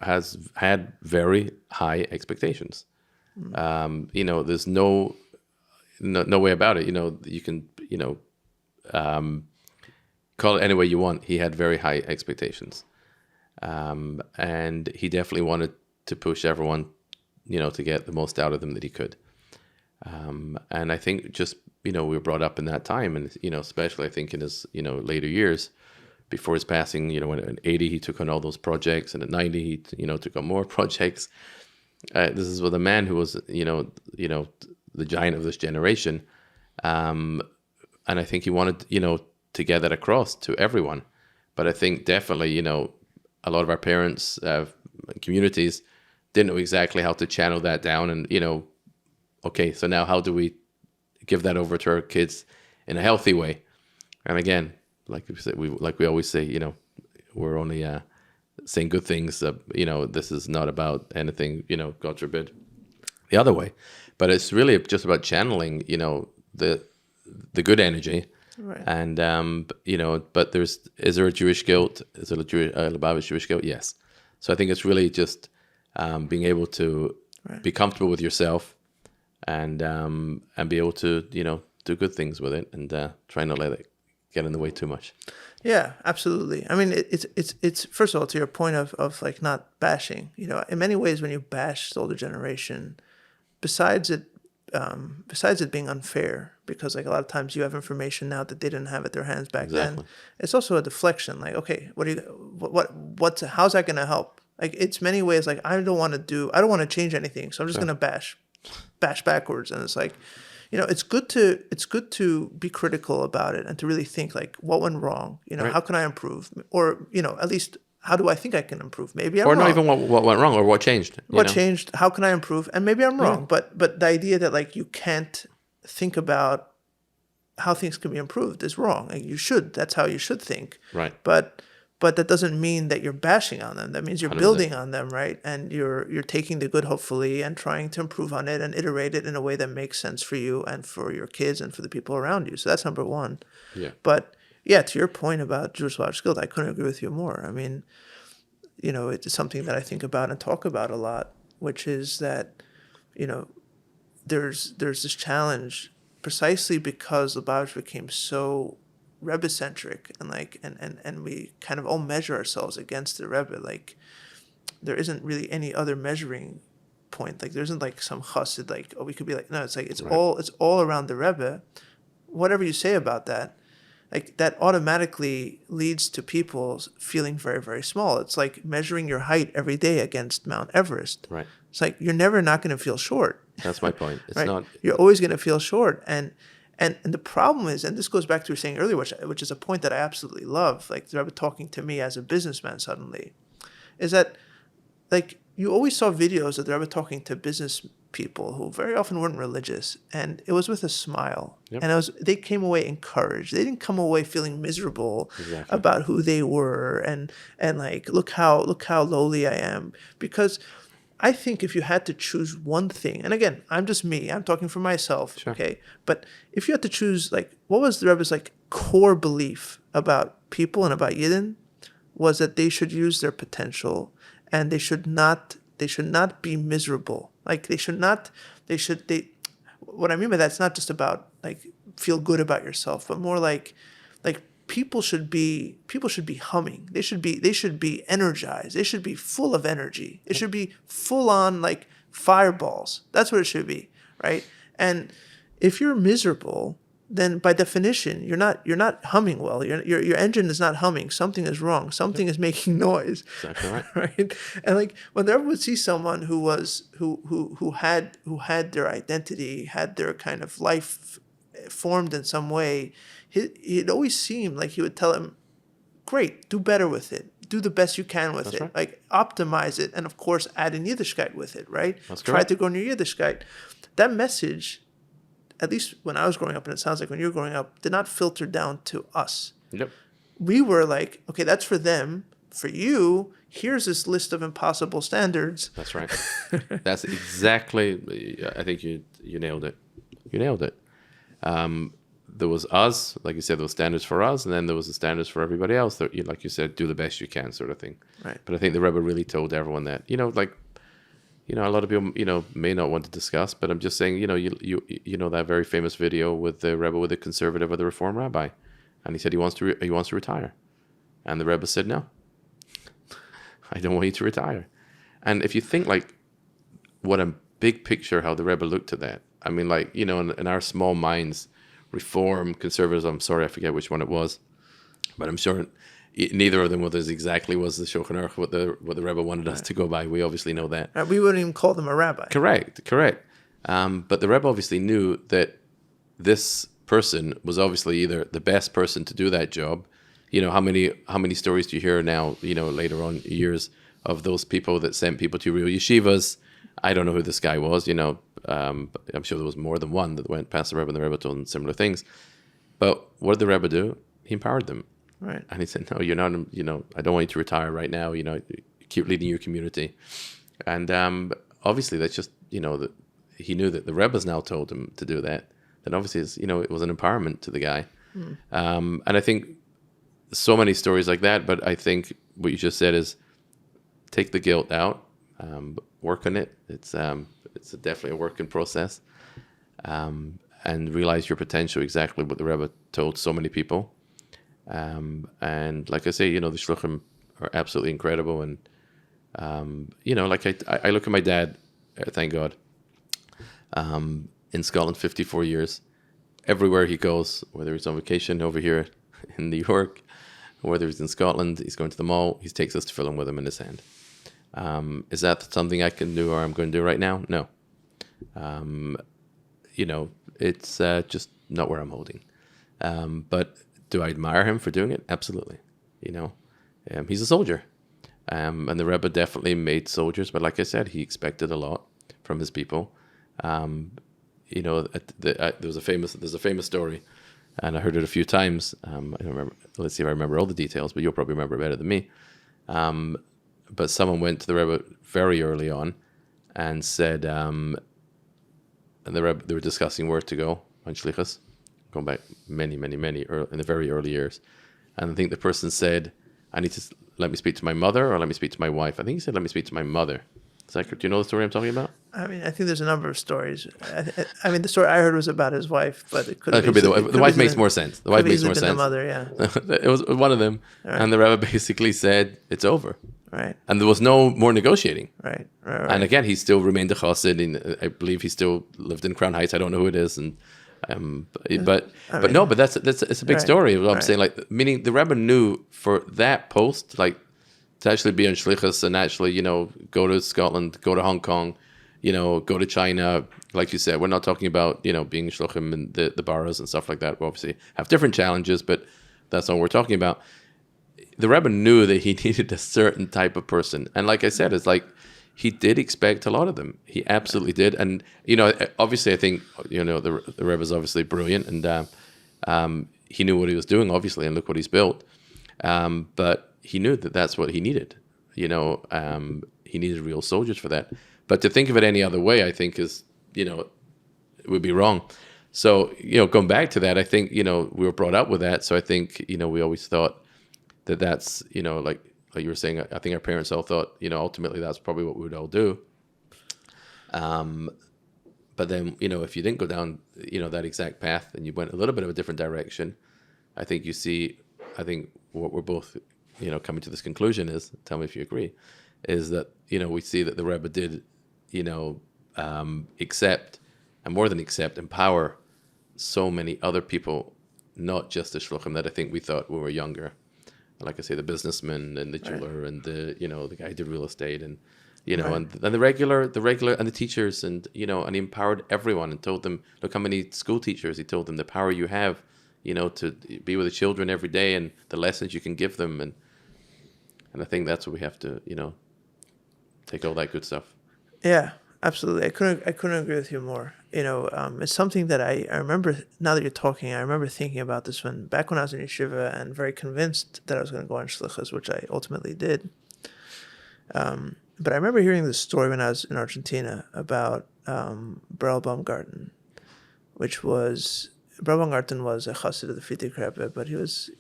Speaker 1: has had very high expectations. There's no way about it. You can call it any way you want. He had very high expectations, and he definitely wanted to push everyone, to get the most out of them that he could. And I think just, we were brought up in that time, and, especially I think in his, later years before his passing, when at 80, he took on all those projects, and at 90, he, took on more projects. This is with a man who was, the giant of this generation. And I think he wanted, to get that across to everyone. But I think definitely, a lot of our parents, communities, didn't know exactly how to channel that down, and okay, so now how do we give that over to our kids in a healthy way? And again, like we always say, we're only saying good things. This is not about anything, God forbid, the other way. But it's really just about channeling, the good energy,
Speaker 2: Right.
Speaker 1: And but is there a Jewish guilt? Is there a Lubavitch Jewish guilt? Yes. So I think it's really just being able to be comfortable with yourself, and be able to do good things with it, and try not to let it get in the way too much.
Speaker 2: Yeah, absolutely. I mean, it's first of all, to your point of like not bashing. In many ways, when you bash the older generation, besides it being unfair, because like a lot of times you have information now that they didn't have at their hands back then. It's also a deflection. Like, okay, how's that going to help? Like, it's many ways. Like, I don't want to change anything, so I'm just going to bash backwards. And it's like, it's good to be critical about it and to really think like, what went wrong? How can I improve? Or at least, how do I think I can improve? Maybe I'm wrong.
Speaker 1: Or not even what went wrong, or what changed.
Speaker 2: What changed? How can I improve? And maybe I'm wrong. But the idea that like you can't think about how things can be improved is wrong. Like, you should. That's how you should think.
Speaker 1: Right.
Speaker 2: But that doesn't mean that you're bashing on them. That means you're 100%. Building on them, right? And you're taking the good, hopefully, and trying to improve on it and iterate it in a way that makes sense for you and for your kids and for the people around you. So that's number one.
Speaker 1: Yeah.
Speaker 2: But yeah, to your point about Jewish Lubavitch guilt, I couldn't agree with you more. I mean, it's something that I think about and talk about a lot, which is that, there's this challenge precisely because Lubavitch became so Rebbe-centric, and we kind of all measure ourselves against the Rebbe. Like, there isn't really any other measuring point. Like, there isn't like some chassid, like, we could be like, no, it's like it's all around the Rebbe. Whatever you say about that, like, that automatically leads to people feeling very, very small. It's like measuring your height every day against Mount Everest.
Speaker 1: Right.
Speaker 2: It's like you're never not going to feel short.
Speaker 1: That's my point. It's
Speaker 2: right?
Speaker 1: not.
Speaker 2: You're always going to feel short, and the problem is, and this goes back to what you were saying earlier, which is a point that I absolutely love, like the Rebbe talking to me as a businessman suddenly, is that, like, you always saw videos of the Rebbe talking to business people who very often weren't religious, and it was with a smile.
Speaker 1: Yep.
Speaker 2: And they came away encouraged. They didn't come away feeling miserable about who they were and like, look how lowly I am. Because I think if you had to choose one thing, and again, I'm just me, I'm talking for myself, okay? But if you had to choose, like, what was the Rebbe's like core belief about people and about Yidden, was that they should use their potential, and they should not be miserable. Like, what I mean by that's not just about like feel good about yourself, but more like people should be humming. They should be energized. They should be full of energy. It should be full on like fireballs. That's what it should be, right? And if you're miserable, then by definition you're not humming well. Your engine is not humming. Something is wrong. Something is making noise.
Speaker 1: Exactly right.
Speaker 2: Right? And like, whenever would see someone who had their identity, had their kind of life formed in some way, it always seemed like he would tell him, great, do better with it. Do the best you can with it. Right. Like, optimize it. And of course, add in Yiddishkeit with it, right? Try to go in your Yiddishkeit. That message, at least when I was growing up, and it sounds like when you were growing up, did not filter down to us.
Speaker 1: Yep.
Speaker 2: We were like, okay, that's for them. For you, here's this list of impossible standards.
Speaker 1: That's right. That's exactly, I think you nailed it. You nailed it. There was us, like you said, there was standards for us, and then there was the standards for everybody else that, like you said, do the best you can, sort of thing.
Speaker 2: Right.
Speaker 1: But I think the Rebbe really told everyone that, a lot of people, may not want to discuss, but I'm just saying, you know that very famous video with the Rebbe with the conservative or the Reform rabbi, and he said he wants to retire, and the Rebbe said, no, I don't want you to retire. And if you think like what a big picture how the Rebbe looked at that, I mean, like, in our small minds, Reform, conservatism, I'm sorry, I forget which one it was, but I'm sure neither of them was the Shulchan Aruch, what the Rebbe wanted us to go by. We obviously know that.
Speaker 2: We wouldn't even call them a rabbi.
Speaker 1: Correct. But the Rebbe obviously knew that this person was obviously either the best person to do that job. How many stories do you hear now, later on years, of those people that sent people to real yeshivas? I don't know who this guy was, I'm sure there was more than one that went past the Rebbe, and the Rebbe told them similar things. But what did the Rebbe do? He empowered them.
Speaker 2: Right.
Speaker 1: And he said, no, you're not, I don't want you to retire right now, keep leading your community. And obviously that's just, that he knew that the Rebbe's now told him to do that. Then obviously, it was an empowerment to the guy. And I think so many stories like that, but I think what you just said is take the guilt out, work on it. It's definitely a work in process, and realize your potential, exactly what the Rebbe told so many people. And like I say, the Shluchim are absolutely incredible. And, like I look at my dad, thank God, in Scotland, 54 years, everywhere he goes, whether he's on vacation over here in New York, or whether he's in Scotland, he's going to the mall, he takes us to film with him in his hand. Is that something I can do or I'm going to do right now? No. It's just not where I'm holding. But do I admire him for doing it? Absolutely. He's a soldier. And the Rebbe definitely made soldiers, but like I said, he expected a lot from his people. There's a famous story, and I heard it a few times. I don't remember. Let's see if I remember all the details, but you'll probably remember better than me. But someone went to the Rebbe very early on and said, and the Rebbe, they were discussing where to go on Shlichus, going back many, in the very early years. And I think the person said, I need to let me speak to my mother or let me speak to my wife. I think he said, let me speak to my mother. Do you know the story I'm talking about?
Speaker 2: I mean, I think there's a number of stories. I mean, the story I heard was about his wife, but it could
Speaker 1: be the wife. The wife makes more sense. The wife makes more sense.
Speaker 2: The mother, yeah.
Speaker 1: It was one of them. Right. And the Rebbe basically said, it's over.
Speaker 2: Right.
Speaker 1: And there was no more negotiating.
Speaker 2: Right.
Speaker 1: And again, he still remained a chassid. And I believe he still lived in Crown Heights. I don't know who it is. And but that's it's a big story. I'm saying, like, meaning the Rebbe knew for that post, like, to actually be on Shlichus and actually, go to Scotland, go to Hong Kong, go to China. Like you said, we're not talking about, being Shluchim in the boroughs and stuff like that. We obviously have different challenges, but that's not what we're talking about. The Rebbe knew that he needed a certain type of person. And like I said, it's like he did expect a lot of them. He absolutely did. And, obviously I think, the Rebbe is obviously brilliant, and he knew what he was doing, obviously, and look what he's built. But he knew that that's what he needed. He needed real soldiers for that. But to think of it any other way, I think is, it would be wrong. So, going back to that, I think, we were brought up with that. So I think, we always thought that that's, like you were saying, I think our parents all thought, ultimately that's probably what we would all do. But then, if you didn't go down, that exact path and you went a little bit of a different direction, I think what we're both, coming to this conclusion is, tell me if you agree, is that, we see that the Rebbe did, accept, and more than accept, empower so many other people, not just the Shluchim that I think we thought when we were younger. Like I say, the businessman and the jeweler and the guy who did real estate and, and the regular and the teachers and, and he empowered everyone and told them, look how many school teachers, he told them the power you have, to be with the children every day and the lessons you can give them. And I think that's what we have to, take all that good stuff.
Speaker 2: Yeah, absolutely. I couldn't agree with you more. It's something that I remember, now that you're talking, I remember thinking about this back when I was in Yeshiva and very convinced that I was going to go on Shlichus, which I ultimately did. But I remember hearing this story when I was in Argentina about Berl Baumgarten, which was, Berl Baumgarten was a chassid of the Frierdiker Rebbe, but he was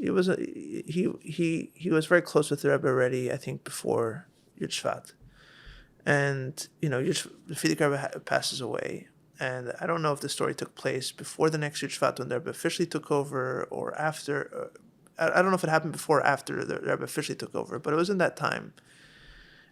Speaker 2: very close with the Rebbe already, I think, before Yud Shvat. And, the Frierdiker Rebbe passes away. And I don't know if the story took place before the next Yud Shvat when the Rebbe officially took over or after. I don't know if it happened before or after the Rebbe officially took over, but it was in that time.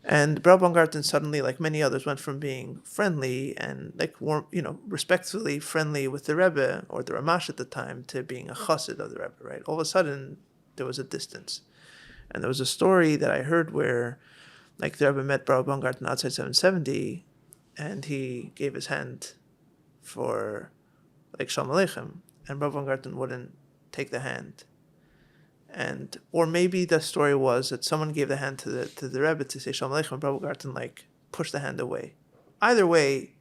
Speaker 2: And Berl Baumgarten suddenly, like many others, went from being friendly and warm, respectfully friendly with the Rebbe or the Ramash at the time to being a chassid of the Rebbe, right? All of a sudden, there was a distance. And there was a story that I heard where, the Rebbe met Berl Baumgarten outside 770, and he gave his hand for, Shalom Aleichem, and Berl Baumgarten wouldn't take the hand. Or maybe the story was that someone gave the hand to the Rebbe to say Shalom Aleichem, and Berl Baumgarten pushed the hand away. Either way,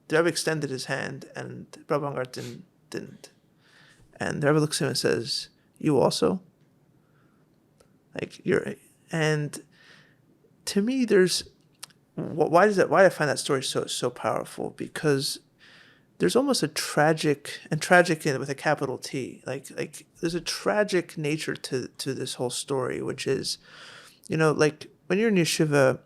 Speaker 2: the Rebbe extended his hand and Berl Baumgarten didn't. And the Rebbe looks at him and says, "You also?" And to me, why do I find that story so powerful? Because there's almost a tragic with a capital T. Like there's a tragic nature to this whole story, which is, like when you're in yeshiva,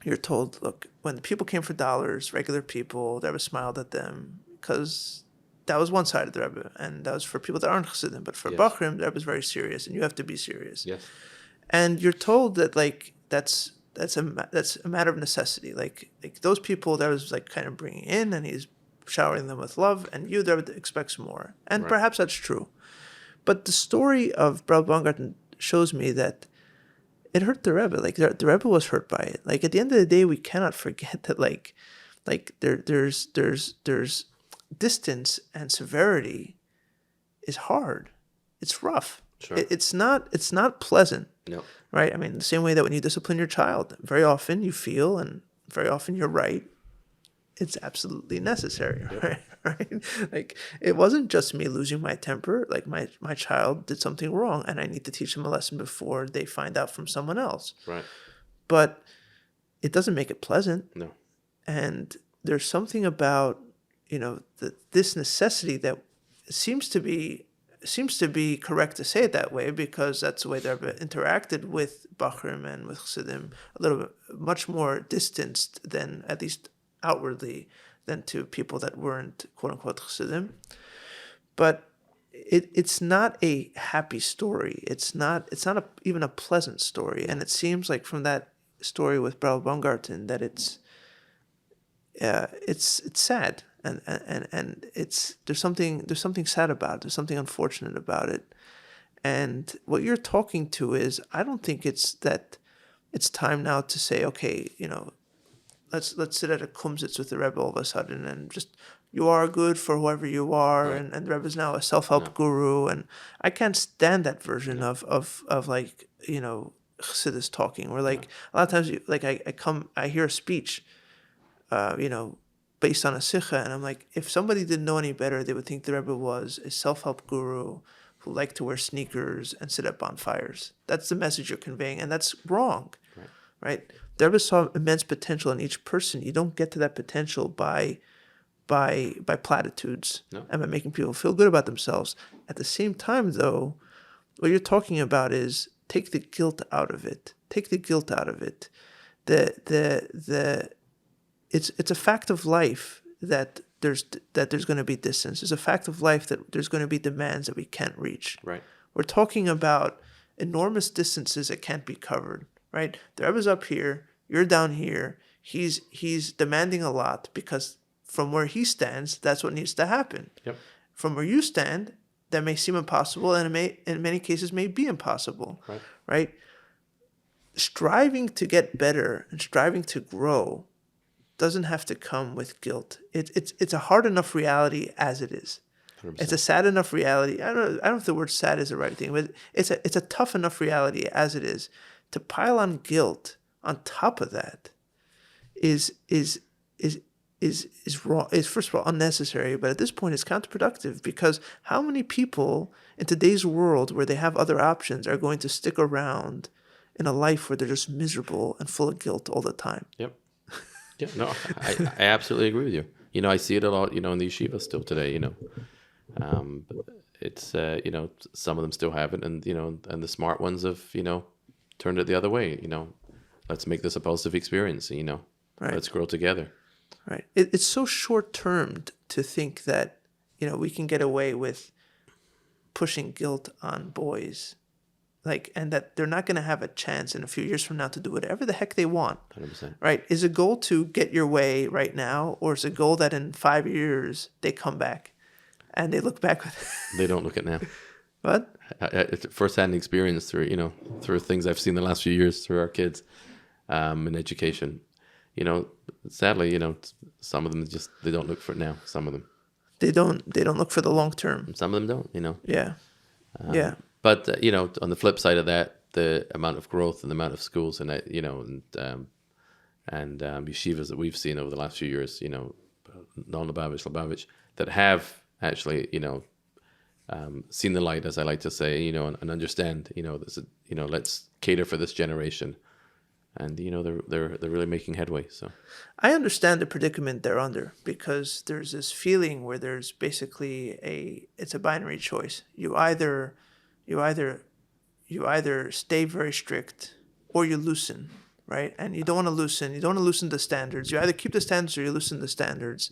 Speaker 2: you're told, look, when the people came for dollars, regular people, the Rebbe smiled at them because that was one side of the Rebbe, and that was for people that aren't Chassidim. But for Bachrim, the Rebbe is very serious, and you have to be serious.
Speaker 1: Yes.
Speaker 2: And you're told that like that's a matter of necessity. Like those people that was like kind of bringing in, and he's showering them with love, and you, the Rebbe, expects more. And perhaps that's true. But the story of Brel Baumgarten shows me that it hurt the Rebbe. Like the Rebbe was hurt by it. Like at the end of the day, we cannot forget that like there's distance and severity is hard. It's rough.
Speaker 1: Sure.
Speaker 2: It's not pleasant.
Speaker 1: No.
Speaker 2: Right? I mean, the same way that when you discipline your child, very often you feel, and very often you're right, it's absolutely necessary. Yep. Right? Like it wasn't just me losing my temper. Like my child did something wrong, and I need to teach them a lesson before they find out from someone else.
Speaker 1: Right.
Speaker 2: But it doesn't make it pleasant.
Speaker 1: No. And
Speaker 2: there's something about this necessity that seems to be correct to say it that way, because that's the way they've interacted with Bachrim and with Chassidim, a little bit much more distanced than, at least outwardly, than to people that weren't quote unquote Chassidim. But it's not a happy story. It's not even a pleasant story. And it seems like from that story with Brel Baumgarten that it's sad. And there's something sad about it. There's something unfortunate about it. And what you're talking to is, I don't think it's time now to say, okay, let's sit at a kumsitz with the Rebbe all of a sudden and just, you are good for whoever you are, right. and the Rebbe is now a self-help guru, and I can't stand that version of like, Chassidus talking, where like a lot of times I hear a speech, based on a sikha, and I'm like, if somebody didn't know any better, they would think the Rebbe was a self-help guru who liked to wear sneakers and sit at bonfires. That's the message you're conveying, and that's wrong, right? The Rebbe saw immense potential in each person. You don't get to that potential by platitudes and by making people feel good about themselves. At the same time, though, what you're talking about is take the guilt out of it. Take the guilt out of it. It's a fact of life that there's going to be distance. It's a fact of life that there's going to be demands that we can't reach.
Speaker 1: Right.
Speaker 2: We're talking about enormous distances that can't be covered. Right. The Rebbe's up here. You're down here. He's demanding a lot because from where he stands, that's what needs to happen.
Speaker 1: Yep.
Speaker 2: From where you stand, that may seem impossible, and it may, in many cases, may be impossible. Right. Striving to get better and striving to grow doesn't have to come with guilt. It's a hard enough reality as it is. 100%. It's a sad enough reality. I don't know if the word sad is the right thing, but it's a tough enough reality as it is. To pile on guilt on top of that is wrong. Is first of all unnecessary, but at this point it's counterproductive, because how many people in today's world where they have other options are going to stick around in a life where they're just miserable and full of guilt all the time?
Speaker 1: Yep. Yeah, no, I absolutely agree with you. I see it a lot, in the yeshiva still today, it's, some of them still have it, and the smart ones have, turned it the other way, let's make this a positive experience,
Speaker 2: Right.
Speaker 1: Let's grow together.
Speaker 2: Right. It's so short-termed to think that, we can get away with pushing guilt on boys, and that they're not going to have a chance in a few years from now to do whatever the heck they want.
Speaker 1: 100%.
Speaker 2: Right? Is a goal to get your way right now, or is a goal that in 5 years they come back and they look back with
Speaker 1: They don't look at now.
Speaker 2: What?
Speaker 1: It's first-hand experience through things I've seen the last few years through our kids in education. Sadly, some of them they don't look for it now. Some of them.
Speaker 2: They don't look for the long term.
Speaker 1: Some of them don't,
Speaker 2: Yeah. Yeah.
Speaker 1: But, on the flip side of that, the amount of growth and the amount of schools and yeshivas that we've seen over the last few years, Lubavitch, that have actually, seen the light, as I like to say, and understand, let's cater for this generation. and they're really making headway. So
Speaker 2: I understand the predicament they're under, because there's this feeling where there's basically it's a binary choice. You either stay very strict or you loosen, right? And you don't want to loosen. You don't want to loosen the standards. You either keep the standards or you loosen the standards.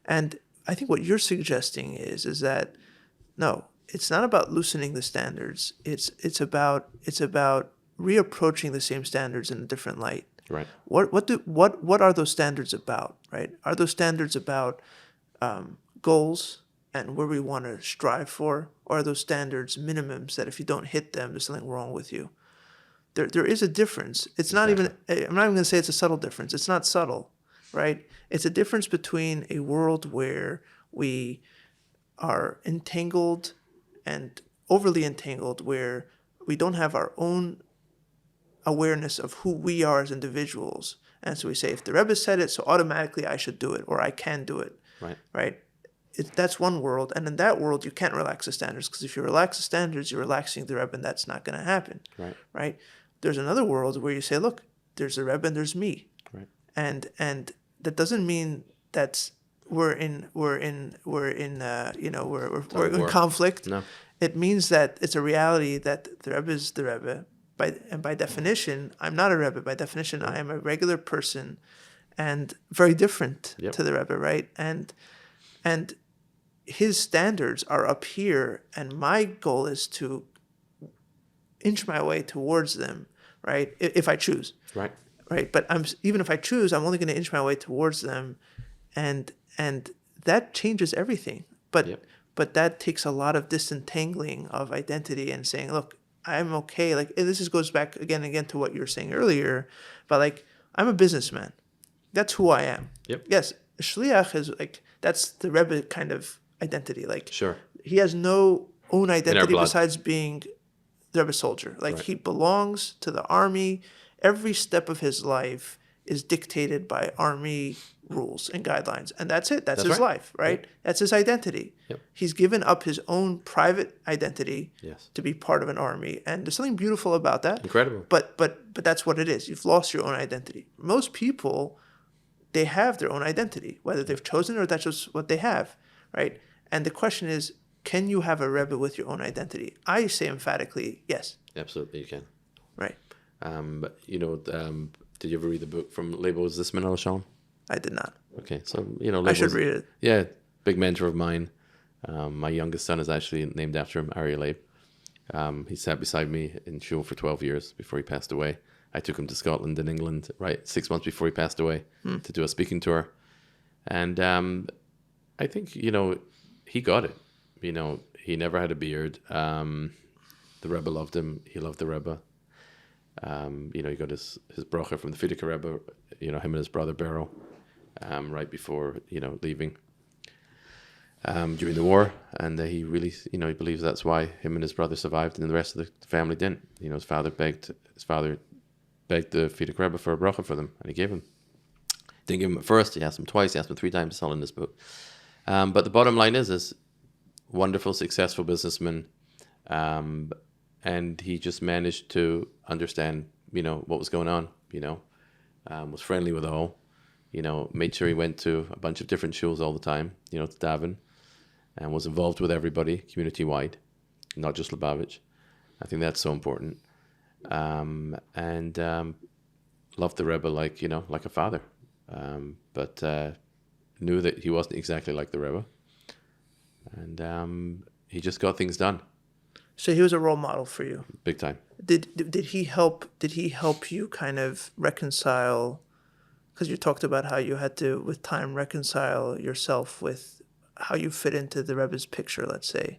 Speaker 2: And I think what you're suggesting is that no, it's not about loosening the standards. It's about reapproaching the same standards in a different light.
Speaker 1: right,
Speaker 2: What are those standards about, right? Are those standards about goals and where we want to strive for, or are those standards minimums that if you don't hit them, there's something wrong with you? There is a difference. It's not even. I'm not even going to say it's a subtle difference. It's not subtle, right? It's a difference between a world where we are entangled and overly entangled, where we don't have our own awareness of who we are as individuals. And so we say, if the Rebbe said it, so automatically I should do it, or I can do it. Right? That's one world. And in that world, you can't relax the standards, because if you relax the standards, you're relaxing the Rebbe, and that's not going to happen. Right? There's another world where you say, look, there's the Rebbe and there's me.
Speaker 1: right,
Speaker 2: And that doesn't mean that's we're in conflict.
Speaker 1: No.
Speaker 2: It means that it's a reality that the Rebbe is the Rebbe. By definition, I'm not a Rebbe. By definition, I am a regular person, and very different to the Rebbe, right? And his standards are up here, and my goal is to inch my way towards them, right? If I choose,
Speaker 1: right.
Speaker 2: But even if I choose, I'm only going to inch my way towards them, and that changes everything. But that takes a lot of disentangling of identity and saying, look, I'm okay. Like, this goes back again and again to what you were saying earlier, but like, I'm a businessman. That's who I am.
Speaker 1: Yep.
Speaker 2: Yes, Shliach is like, that's the Rebbe kind of identity. Like,
Speaker 1: Sure.
Speaker 2: he has no own identity
Speaker 1: blood.
Speaker 2: besides being the Rebbe soldier. Like, he belongs to the army. Every step of his life is dictated by army rules and guidelines, and that's it. That's his life, right?
Speaker 1: Yep.
Speaker 2: That's his identity.
Speaker 1: Yep.
Speaker 2: He's given up his own private identity to be part of an army, and there's something beautiful about that.
Speaker 1: Incredible.
Speaker 2: But that's what it is. You've lost your own identity. Most people, they have their own identity, whether they've chosen it or that's just what they have, right? And the question is, can you have a Rebbe with your own identity? I say emphatically, yes.
Speaker 1: Absolutely, you can.
Speaker 2: Right.
Speaker 1: But did you ever read the book from Lebo Zisman al Shalom?
Speaker 2: I did not.
Speaker 1: Okay, so
Speaker 2: I should read it.
Speaker 1: Yeah, big mentor of mine. My youngest son is actually named after him, Aryeh Leib. He sat beside me in shul for 12 years before he passed away. I took him to Scotland and England, 6 months before he passed away, to do a speaking tour. And I think, he got it. He never had a beard. The Rebbe loved him. He loved the Rebbe. He got his bracha from the Fiddika Rebbe, him and his brother Beryl, right before, leaving during the war. And he really, he believes that's why him and his brother survived and the rest of the family didn't. His father begged the Fiddika Rebbe for a bracha for them, and he gave him. Didn't give him at first. He asked him twice. He asked him 3 times. It's all in this book. But the bottom line is wonderful, successful businessman. And he just managed to understand, what was going on, was friendly with all, made sure he went to a bunch of different shuls all the time, to daven, and was involved with everybody community-wide, not just Lubavitch. I think that's so important. And loved the Rebbe like a father, but knew that he wasn't exactly like the Rebbe. And he just got things done.
Speaker 2: So he was a role model for you.
Speaker 1: Big time.
Speaker 2: Did he help you kind of reconcile? Because you talked about how you had to, with time, reconcile yourself with how you fit into the Rebbe's picture. Let's say,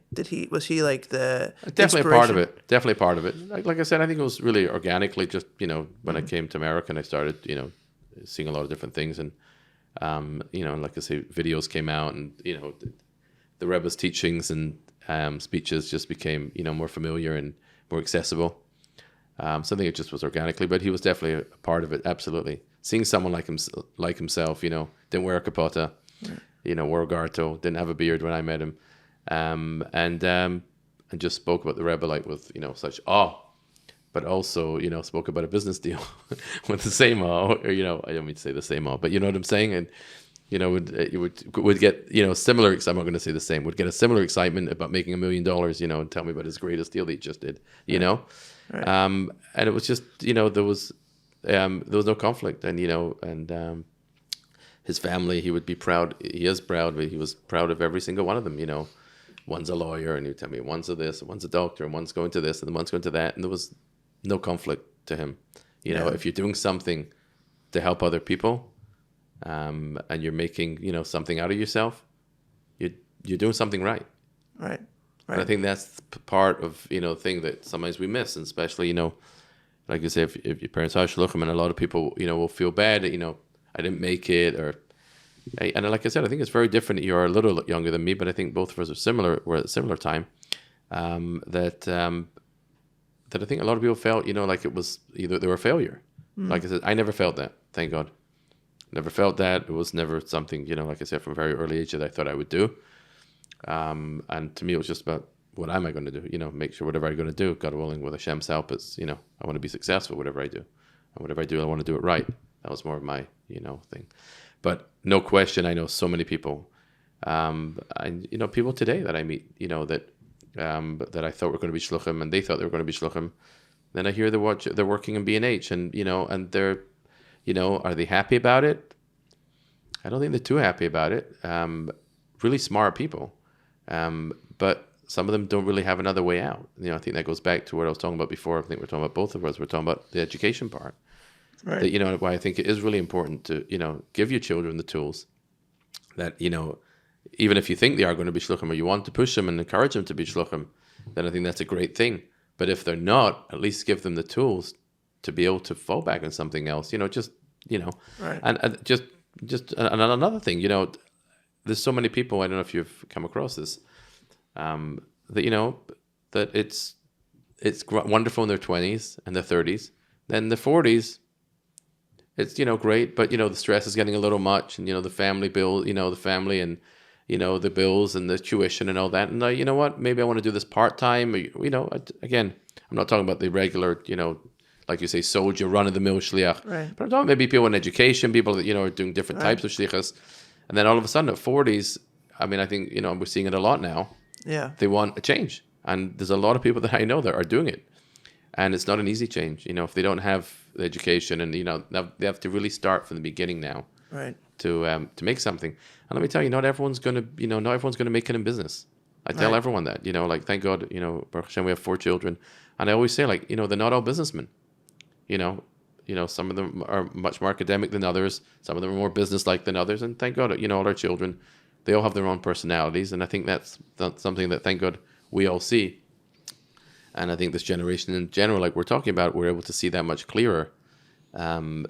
Speaker 2: was he like the
Speaker 1: definitely a part of it? Definitely part of it. Like I said, I think it was really organically. Just when I came to America and I started seeing a lot of different things, and like I say, videos came out, and the Rebbe's teachings and speeches just became more familiar and more accessible. So I think it just was organically, but he was definitely a part of it. Absolutely, seeing someone like himself, didn't wear a kapota, wore a garto, didn't have a beard when I met him, and just spoke about the Rebbe with such awe, but also, spoke about a business deal with the same all, or, I don't mean to say the same all, but you know what I'm saying? And, would get, similar, I'm not going to say the same, would get a similar excitement about making $1 million, and tell me about his greatest deal that he just did,
Speaker 2: Right.
Speaker 1: And it was just, there was no conflict, and his family, he would be proud, he is proud, but he was proud of every single one of them, One's a lawyer, and he would tell me one's a this, one's a doctor, and one's going to this, and one's going to that, and there was no conflict to him. If you're doing something to help other people, and you're making, something out of yourself, you're doing something right.
Speaker 2: Right.
Speaker 1: And I think that's part of, thing that sometimes we miss, and especially, like you say, if your parents are shluchim, and a lot of people, will feel bad that, I didn't make it, and like I said, I think it's very different. You're a little younger than me, but I think both of us are similar. We're at a similar time. That I think a lot of people felt, like it was either they were a failure. Like I said, I never felt that. Thank God, never felt that. It was never something, like I said, from a very early age that I thought I would do. And to me, it was just about what am I going to do? Make sure whatever I'm going to do, God willing, with Hashem's help, is I want to be successful. Whatever I do, and whatever I do, I want to do it right. That was more of my thing. But no question, I know so many people, and people today that I meet, that I thought were going to be shluchim, and they thought they were going to be shluchim. Then I hear they're working in B&H, and and they're, are they happy about it? I don't think they're too happy about it. Really smart people, but some of them don't really have another way out. I think that goes back to what I was talking about before. I think we're talking about both of us. We're talking about the education part. Right. That, why I think it is really important to, give your children the tools that, even if you think they are going to be shluchim, or you want to push them and encourage them to be shluchim, then I think that's a great thing. But if they're not, at least give them the tools to be able to fall back on something else,
Speaker 2: Right.
Speaker 1: And just and another thing, there's so many people, I don't know if you've come across this, that, that it's wonderful in their 20s and their 30s. Then the 40s, it's, great, but, the stress is getting a little much, and, the family bill, the family, and, the bills and the tuition and all that. And, you know what, maybe I want to do this part-time, again, I'm not talking about the regular, like you say, soldier, run-of-the-mill shliach.
Speaker 2: Right.
Speaker 1: But I'm talking maybe people in education, people that, are doing different types of shlichus. And then all of a sudden at 40s, I mean, I think, we're seeing it a lot now.
Speaker 2: Yeah.
Speaker 1: They want a change. And there's a lot of people that I know that are doing it. And it's not an easy change, if they don't have the education, and they have to really start from the beginning now,
Speaker 2: Right.
Speaker 1: To make something. And let me tell you, not everyone's gonna make it in business. I tell everyone that, like, thank God, Baruch Hashem, we have 4 children, and I always say, like, they're not all businessmen. Some of them are much more academic than others. Some of them are more business-like than others. And thank God, all our children, they all have their own personalities. And I think that's something that, thank God, we all see. And I think this generation in general, like we're talking about, we're able to see that much clearer. What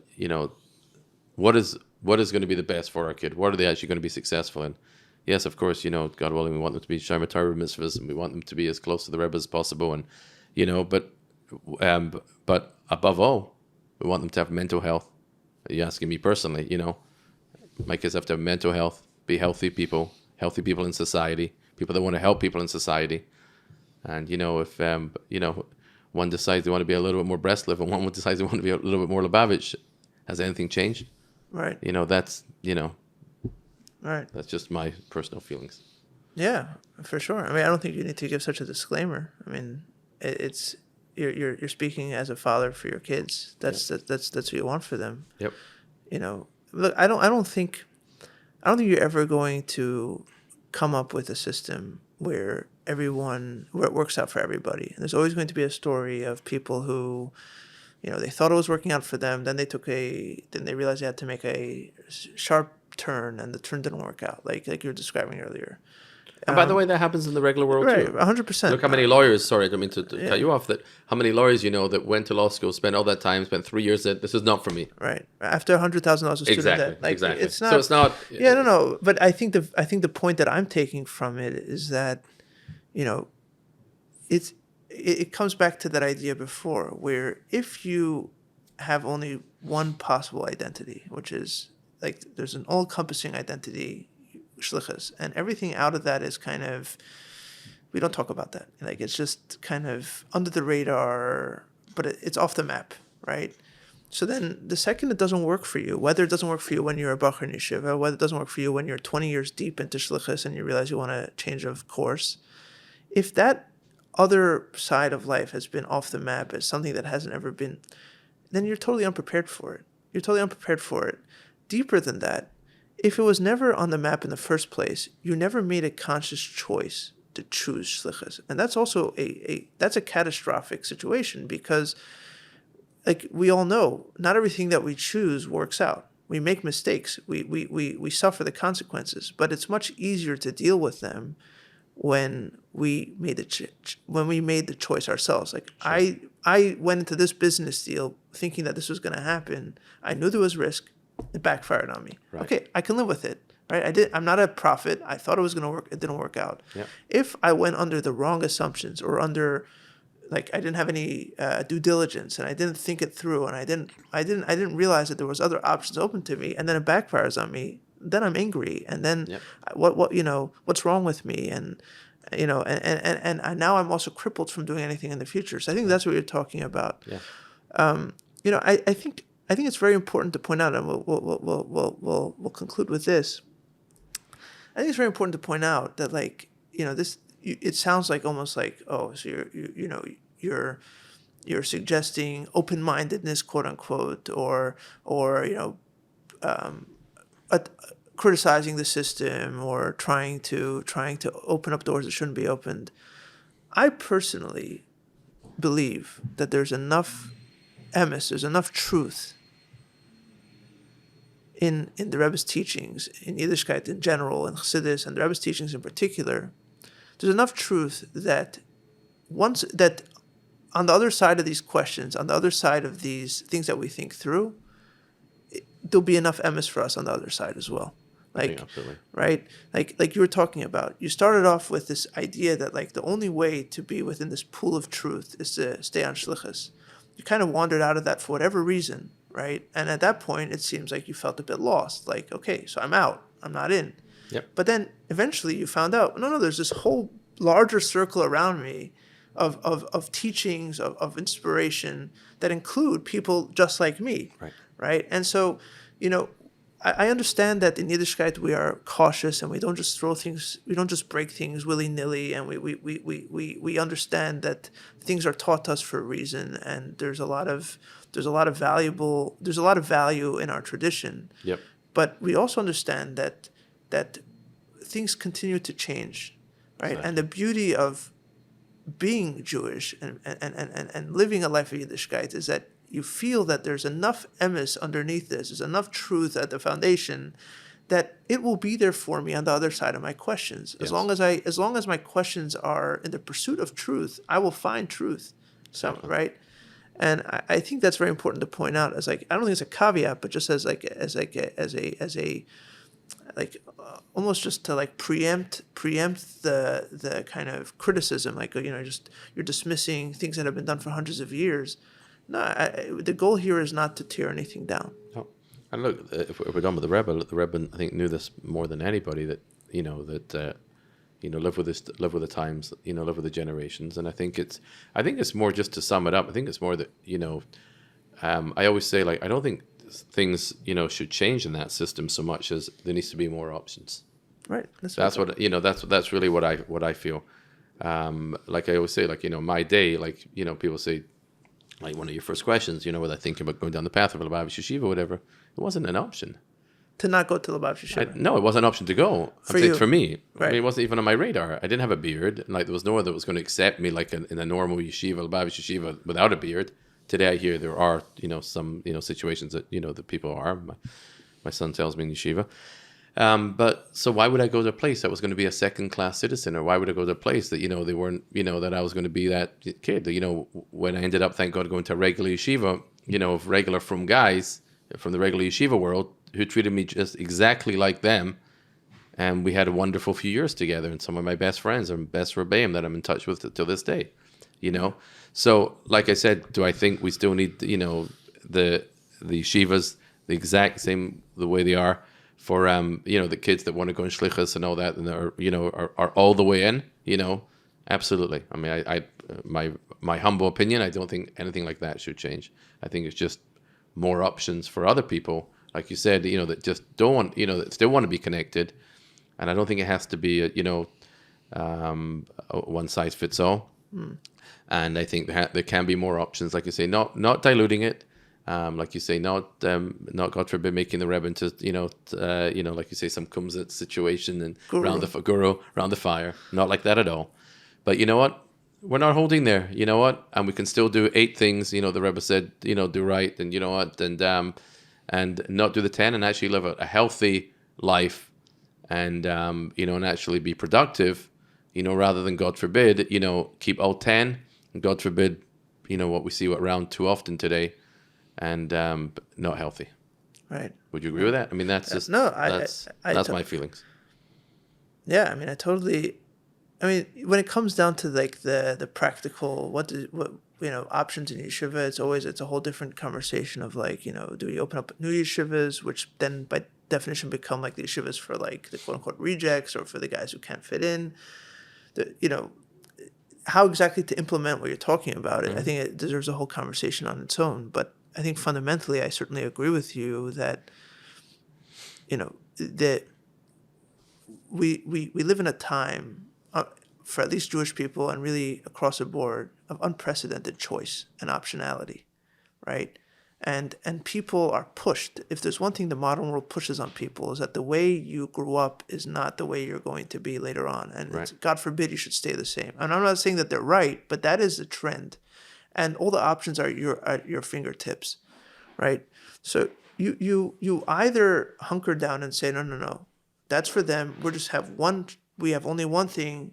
Speaker 1: is going to be the best for our kid? What are they actually going to be successful in? Yes, of course, God willing, we want them to be Shema Torah mitzvahs, and we want them to be as close to the Rebbe as possible. And, but above all, we want them to have mental health. You're asking me personally, my kids have to have mental health, be healthy people in society, people that want to help people in society. And, if, one decides they want to be a little bit more Breslov, and one decides they want to be a little bit more Lubavitch, has anything changed?
Speaker 2: Right.
Speaker 1: That's,
Speaker 2: Right.
Speaker 1: That's just my personal feelings.
Speaker 2: Yeah, for sure. I mean, I don't think you need to give such a disclaimer. I mean, it's you're speaking as a father for your kids. That's what you want for them.
Speaker 1: Yep.
Speaker 2: Look, I don't think you're ever going to come up with a system where it works out for everybody. And there's always going to be a story of people who, they thought it was working out for them. Then they realized they had to make a sharp turn, and the turn didn't work out, like you were describing earlier.
Speaker 1: And by the way, that happens in the regular world
Speaker 2: right,
Speaker 1: too.
Speaker 2: 100%.
Speaker 1: Look how many lawyers, sorry, I don't mean to cut you off, how many lawyers that went to law school, spent all that time, spent 3 years, said, this is not for me.
Speaker 2: Right. After $100,000 a student debt.
Speaker 1: Exactly.
Speaker 2: It's not,
Speaker 1: so it's not...
Speaker 2: Yeah, no. But I think the point that I'm taking from it is that, it comes back to that idea before, where if you have only one possible identity, which is, like, there's an all-encompassing identity, Shlichus, and everything out of that is kind of, we don't talk about that. Like, it's just kind of under the radar, it's off the map, right? So then the second it doesn't work for you, whether it doesn't work for you when you're a Bachar in Yeshiva, whether it doesn't work for you when you're 20 years deep into Shlichus and you realize you want to change of course, if that other side of life has been off the map as something that hasn't ever been, then you're totally unprepared for it. You're totally unprepared for it. Deeper than that, if it was never on the map in the first place, you never made a conscious choice to choose Shlichus. And that's also that's a catastrophic situation because, like we all know, not everything that we choose works out. We make mistakes. We suffer the consequences. But it's much easier to deal with them when we made the choice ourselves. Like sure. I went into this business deal thinking that this was going to happen. I knew there was risk. It backfired on me. Right. Okay, I can live with it. Right? I'm not a prophet. I thought it was going to work. It didn't work out. Yep. If I went under the wrong assumptions or under, like I didn't have any due diligence and I didn't think it through and I didn't realize that there was other options open to me and then it backfires on me, then I'm angry and then yep. What's wrong with me and and now I'm also crippled from doing anything in the future. So I think that's what you're talking about. Yeah. I think it's very important to point out, and we'll conclude with this. I think it's very important to point out that this. It sounds like almost like so you're suggesting open-mindedness, quote unquote, or criticizing the system or trying to open up doors that shouldn't be opened. I personally believe that there's enough emes, there's enough truth in the Rebbe's teachings, in Yiddishkeit in general, and Chassidus, and the Rebbe's teachings in particular. There's enough truth that on the other side of these questions, on the other side of these things that we think through, there'll be enough emes for us on the other side as well.
Speaker 1: Absolutely.
Speaker 2: Right? Like you were talking about. You started off with this idea that the only way to be within this pool of truth is to stay on Shlichus. You kind of wandered out of that for whatever reason, right? And at that point, it seems like you felt a bit lost. Like, okay, so I'm out. I'm not in.
Speaker 1: Yep.
Speaker 2: But then eventually you found out, no, there's this whole larger circle around me of teachings, of inspiration that include people just like me. Right? And so, I understand that in Yiddishkeit we are cautious and we don't just we don't just break things willy-nilly, and we understand that things are taught to us for a reason, and there's a lot of value in our tradition.
Speaker 1: Yep.
Speaker 2: But we also understand that things continue to change, right? Exactly. And the beauty of being Jewish and living a life of Yiddishkeit is that you feel that there's enough emes underneath this, there's enough truth at the foundation that it will be there for me on the other side of my questions. As long as my questions are in the pursuit of truth, I will find truth. Exactly. Right? And I think that's very important to point out as I don't think it's a caveat, but just as almost just to preempt the kind of criticism, you're dismissing things that have been done for hundreds of years. No, the goal here is not to tear anything down.
Speaker 1: No. And look, if we're done with the Rebbe, I think knew this more than anybody that live with the times, live with the generations, and I think it's more, just to sum it up. I think it's more that I always say I don't think things should change in that system so much as there needs to be more options.
Speaker 2: Right.
Speaker 1: That's really what I feel. Like I always say, my day, people say, one of your first questions, whether I think about going down the path of a Lubavitch Yeshiva or whatever, it wasn't an option.
Speaker 2: To not go to Lubavitch Yeshiva?
Speaker 1: No, it wasn't an option to go. For me.
Speaker 2: Right.
Speaker 1: I mean, it wasn't even on my radar. I didn't have a beard. And there was no one that was going to accept me in a normal yeshiva, Lubavitch Yeshiva, without a beard. Today I hear there are, some, situations that, that people are. My son tells me in yeshiva. But so why would I go to a place that was going to be a second-class citizen, or why would I go to a place that they weren't, that I was going to be that kid? When I ended up, thank God, going to a regular yeshiva, of regular from guys from the regular yeshiva world who treated me just exactly like them, and we had a wonderful few years together. And some of my best friends and best rebbeim that I'm in touch with till this day, So, like I said, do I think we still need, the yeshivas the exact same the way they are? For the kids that want to go in Shlichus and all that, and are all the way in, absolutely. I mean, my humble opinion, I don't think anything like that should change. I think it's just more options for other people, like you said, that just don't want, that still want to be connected. And I don't think it has to be, a one size fits all. And I think there can be more options, like you say, not diluting it. Like you say, not God forbid making the Rebbe into like you say, some kumzit situation and
Speaker 2: Guru.
Speaker 1: around the fire. Not like that at all. But you know what? We're not holding there. You know what? And we can still do 8 things. The Rebbe said, do right, and you know what, and not do the 10, and actually live a healthy life, and and actually be productive. Rather than, God forbid, keep all 10, and God forbid, what we see around too often today, and not healthy.
Speaker 2: Right.
Speaker 1: Would you agree with that? I mean, that's just that's my feelings.
Speaker 2: Yeah, I mean, when it comes down to like the practical, what options in yeshiva, it's a whole different conversation of like, do we open up new yeshivas, which then by definition become like the yeshivas for like the quote unquote rejects or for the guys who can't fit in. How exactly to implement what you're talking about it, I think it deserves a whole conversation on its own. But I think fundamentally, I certainly agree with you that, that we live in a time, for at least Jewish people and really across the board, of unprecedented choice and optionality, right? And people are pushed. If there's one thing the modern world pushes on people, is that the way you grew up is not the way you're going to be later on. And
Speaker 1: right.
Speaker 2: God forbid you should stay the same. And I'm not saying that they're right, but that is the trend. And all the options are at your fingertips, right? So you either hunker down and say, no, that's for them. We have only one thing,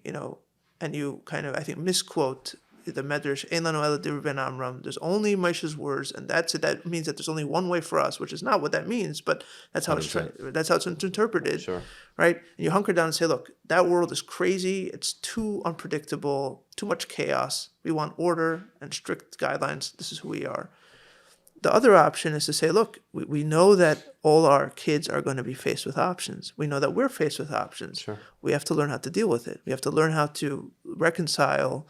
Speaker 2: and you kind of, I think, misquote the Medrash, Ein lanu ela divrei ben Amram. There's only Moshe's words, and that's it. That means that there's only one way for us, which is not what that means, but that's how it's interpreted,
Speaker 1: sure.
Speaker 2: Right? And you hunker down and say, look, that world is crazy. It's too unpredictable, too much chaos. We want order and strict guidelines. This is who we are. The other option is to say, look, we know that all our kids are going to be faced with options. We know that we're faced with options.
Speaker 1: Sure.
Speaker 2: We have to learn how to deal with it. We have to learn how to reconcile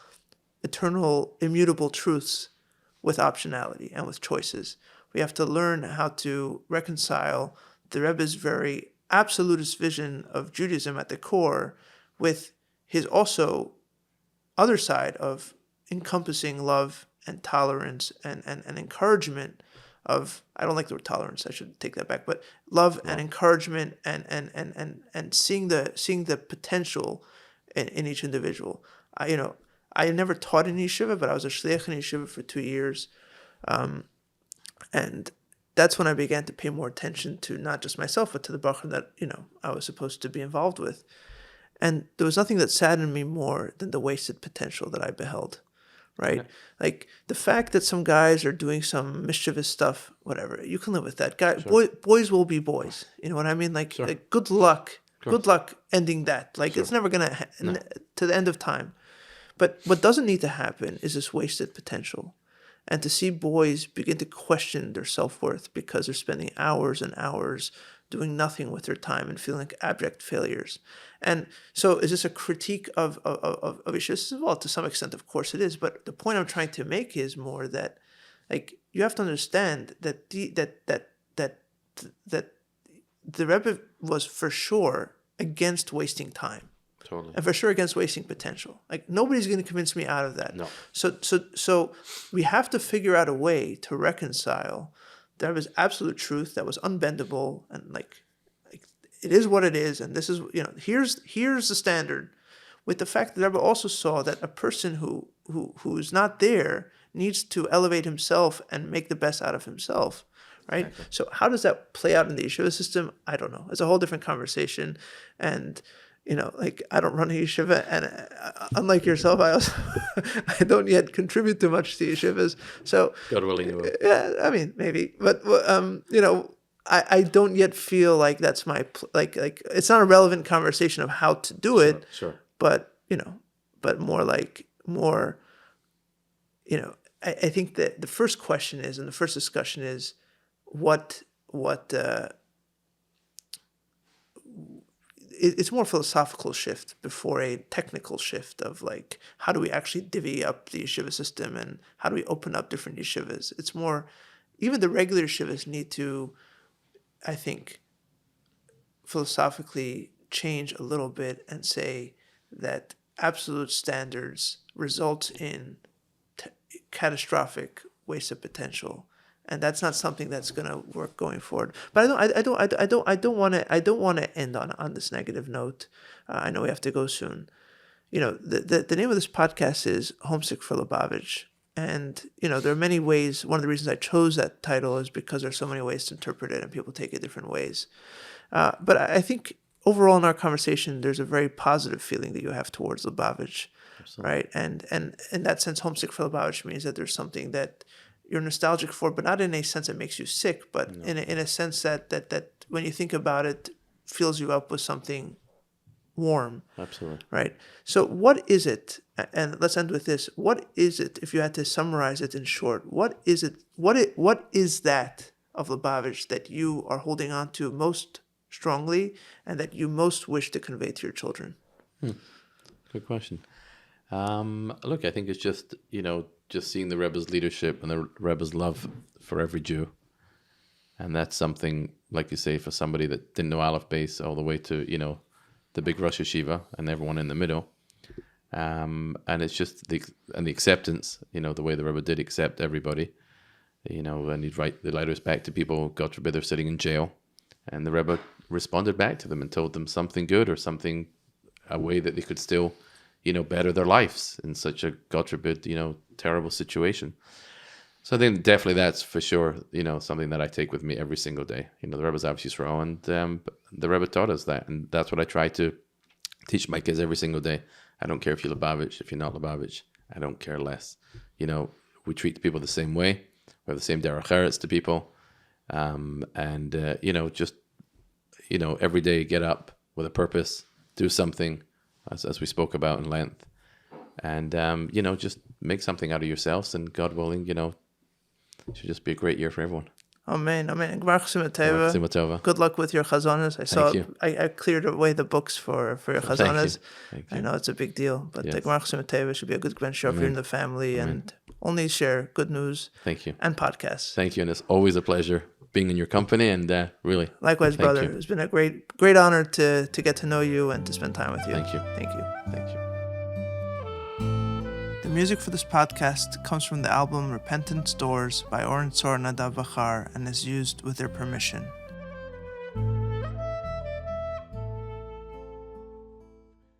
Speaker 2: eternal, immutable truths with optionality and with choices. We have to learn how to reconcile the Rebbe's very absolutist vision of Judaism at the core with his also other side of encompassing love and tolerance and encouragement of, I don't like the word tolerance, I should take that back, but love and encouragement and seeing the potential in each individual. I never taught in yeshiva, but I was a Shliach in yeshiva for 2 years. And that's when I began to pay more attention to not just myself, but to the Bachar that, I was supposed to be involved with. And there was nothing that saddened me more than the wasted potential that I beheld, right? Yeah. Like the fact that some guys are doing some mischievous stuff, whatever, you can live with that. Boys will be boys. You know what I mean? Like good luck. Good luck ending that. Like it's never going to, to the end of time. But what doesn't need to happen is this wasted potential. And to see boys begin to question their self-worth because they're spending hours and hours doing nothing with their time and feeling like abject failures. And so is this a critique of issues? Well, to some extent, of course it is. But the point I'm trying to make is more that, like, you have to understand that the Rebbe was for sure against wasting time.
Speaker 1: Totally.
Speaker 2: And for sure against wasting potential. Like nobody's going to convince me out of that.
Speaker 1: No.
Speaker 2: So we have to figure out a way to reconcile there was absolute truth that was unbendable and like it is what it is, and this is here's the standard, with the fact that Rebbe also saw that a person who's not there needs to elevate himself and make the best out of himself. Right? Exactly. So how does that play out in the yeshiva system? I don't know. It's a whole different conversation. And I don't run a yeshiva, and unlike yourself, I don't yet contribute too much to yeshivas. So
Speaker 1: God willing, you will.
Speaker 2: Yeah, I mean maybe, but I don't yet feel like that's my like it's not a relevant conversation of how to do it.
Speaker 1: Sure.
Speaker 2: But I think that the first question is, and the first discussion is, it's more philosophical shift before a technical shift of like, how do we actually divvy up the yeshiva system and how do we open up different yeshivas? It's more, even the regular yeshivas need to, I think, philosophically change a little bit and say that absolute standards result in catastrophic waste of potential, and that's not something that's going to work going forward. But I don't want to end on this negative note. I know we have to go soon. The name of this podcast is Homesick for Lubavitch, and there are many ways. One of the reasons I chose that title is because there's so many ways to interpret it, and people take it different ways. But I think overall in our conversation, there's a very positive feeling that you have towards Lubavitch, right? And in that sense, Homesick for Lubavitch means that there's something that you're nostalgic for, but not in a sense that makes you sick, but in a sense that when you think about it, fills you up with something warm.
Speaker 1: Absolutely.
Speaker 2: Right? So what is it, and let's end with this, what is it, if you had to summarize it in short, what is it, what is that of Lubavitch that you are holding on to most strongly and that you most wish to convey to your children?
Speaker 1: Good question. Look, I think it's just, just seeing the Rebbe's leadership and the Rebbe's love for every Jew. And that's something, like you say, for somebody that didn't know Aleph Beis all the way to, the big Rosh Yeshiva and everyone in the middle. And it's just the acceptance, the way the Rebbe did accept everybody, and he'd write the letters back to people, God forbid they're sitting in jail. And the Rebbe responded back to them and told them something good or something, a way that they could still, better their lives in such a, God forbid, terrible situation. So I think definitely that's for sure, something that I take with me every single day. The Rebbe's Av Yisrael, and the Rebbe taught us that. And that's what I try to teach my kids every single day. I don't care if you're Lubavitch, if you're not Lubavitch, I don't care less. We treat people the same way. We have the same derech eretz to people. Just every day get up with a purpose, do something, as we spoke about in length, and just make something out of yourselves, and God willing, it should just be a great year for everyone.
Speaker 2: Amen. Gmar Chesima Tova. Good luck with your chazanas. I cleared away the books for your chazanas.
Speaker 1: Thank you.
Speaker 2: I know it's a big deal, but the Gmar Chesima Tova should be a good venture for you and the family,
Speaker 1: Amen.
Speaker 2: and only share good news.
Speaker 1: Thank you.
Speaker 2: And podcasts.
Speaker 1: Thank you, and it's always a pleasure being in your company, and really.
Speaker 2: Likewise, brother. It's been a great honor to get to know you and to spend time with you.
Speaker 1: Thank you.
Speaker 2: Thank you.
Speaker 1: Thank you.
Speaker 2: The music for this podcast comes from the album Repentance Doors by Oren Sor Nadav Vachar and is used with their permission.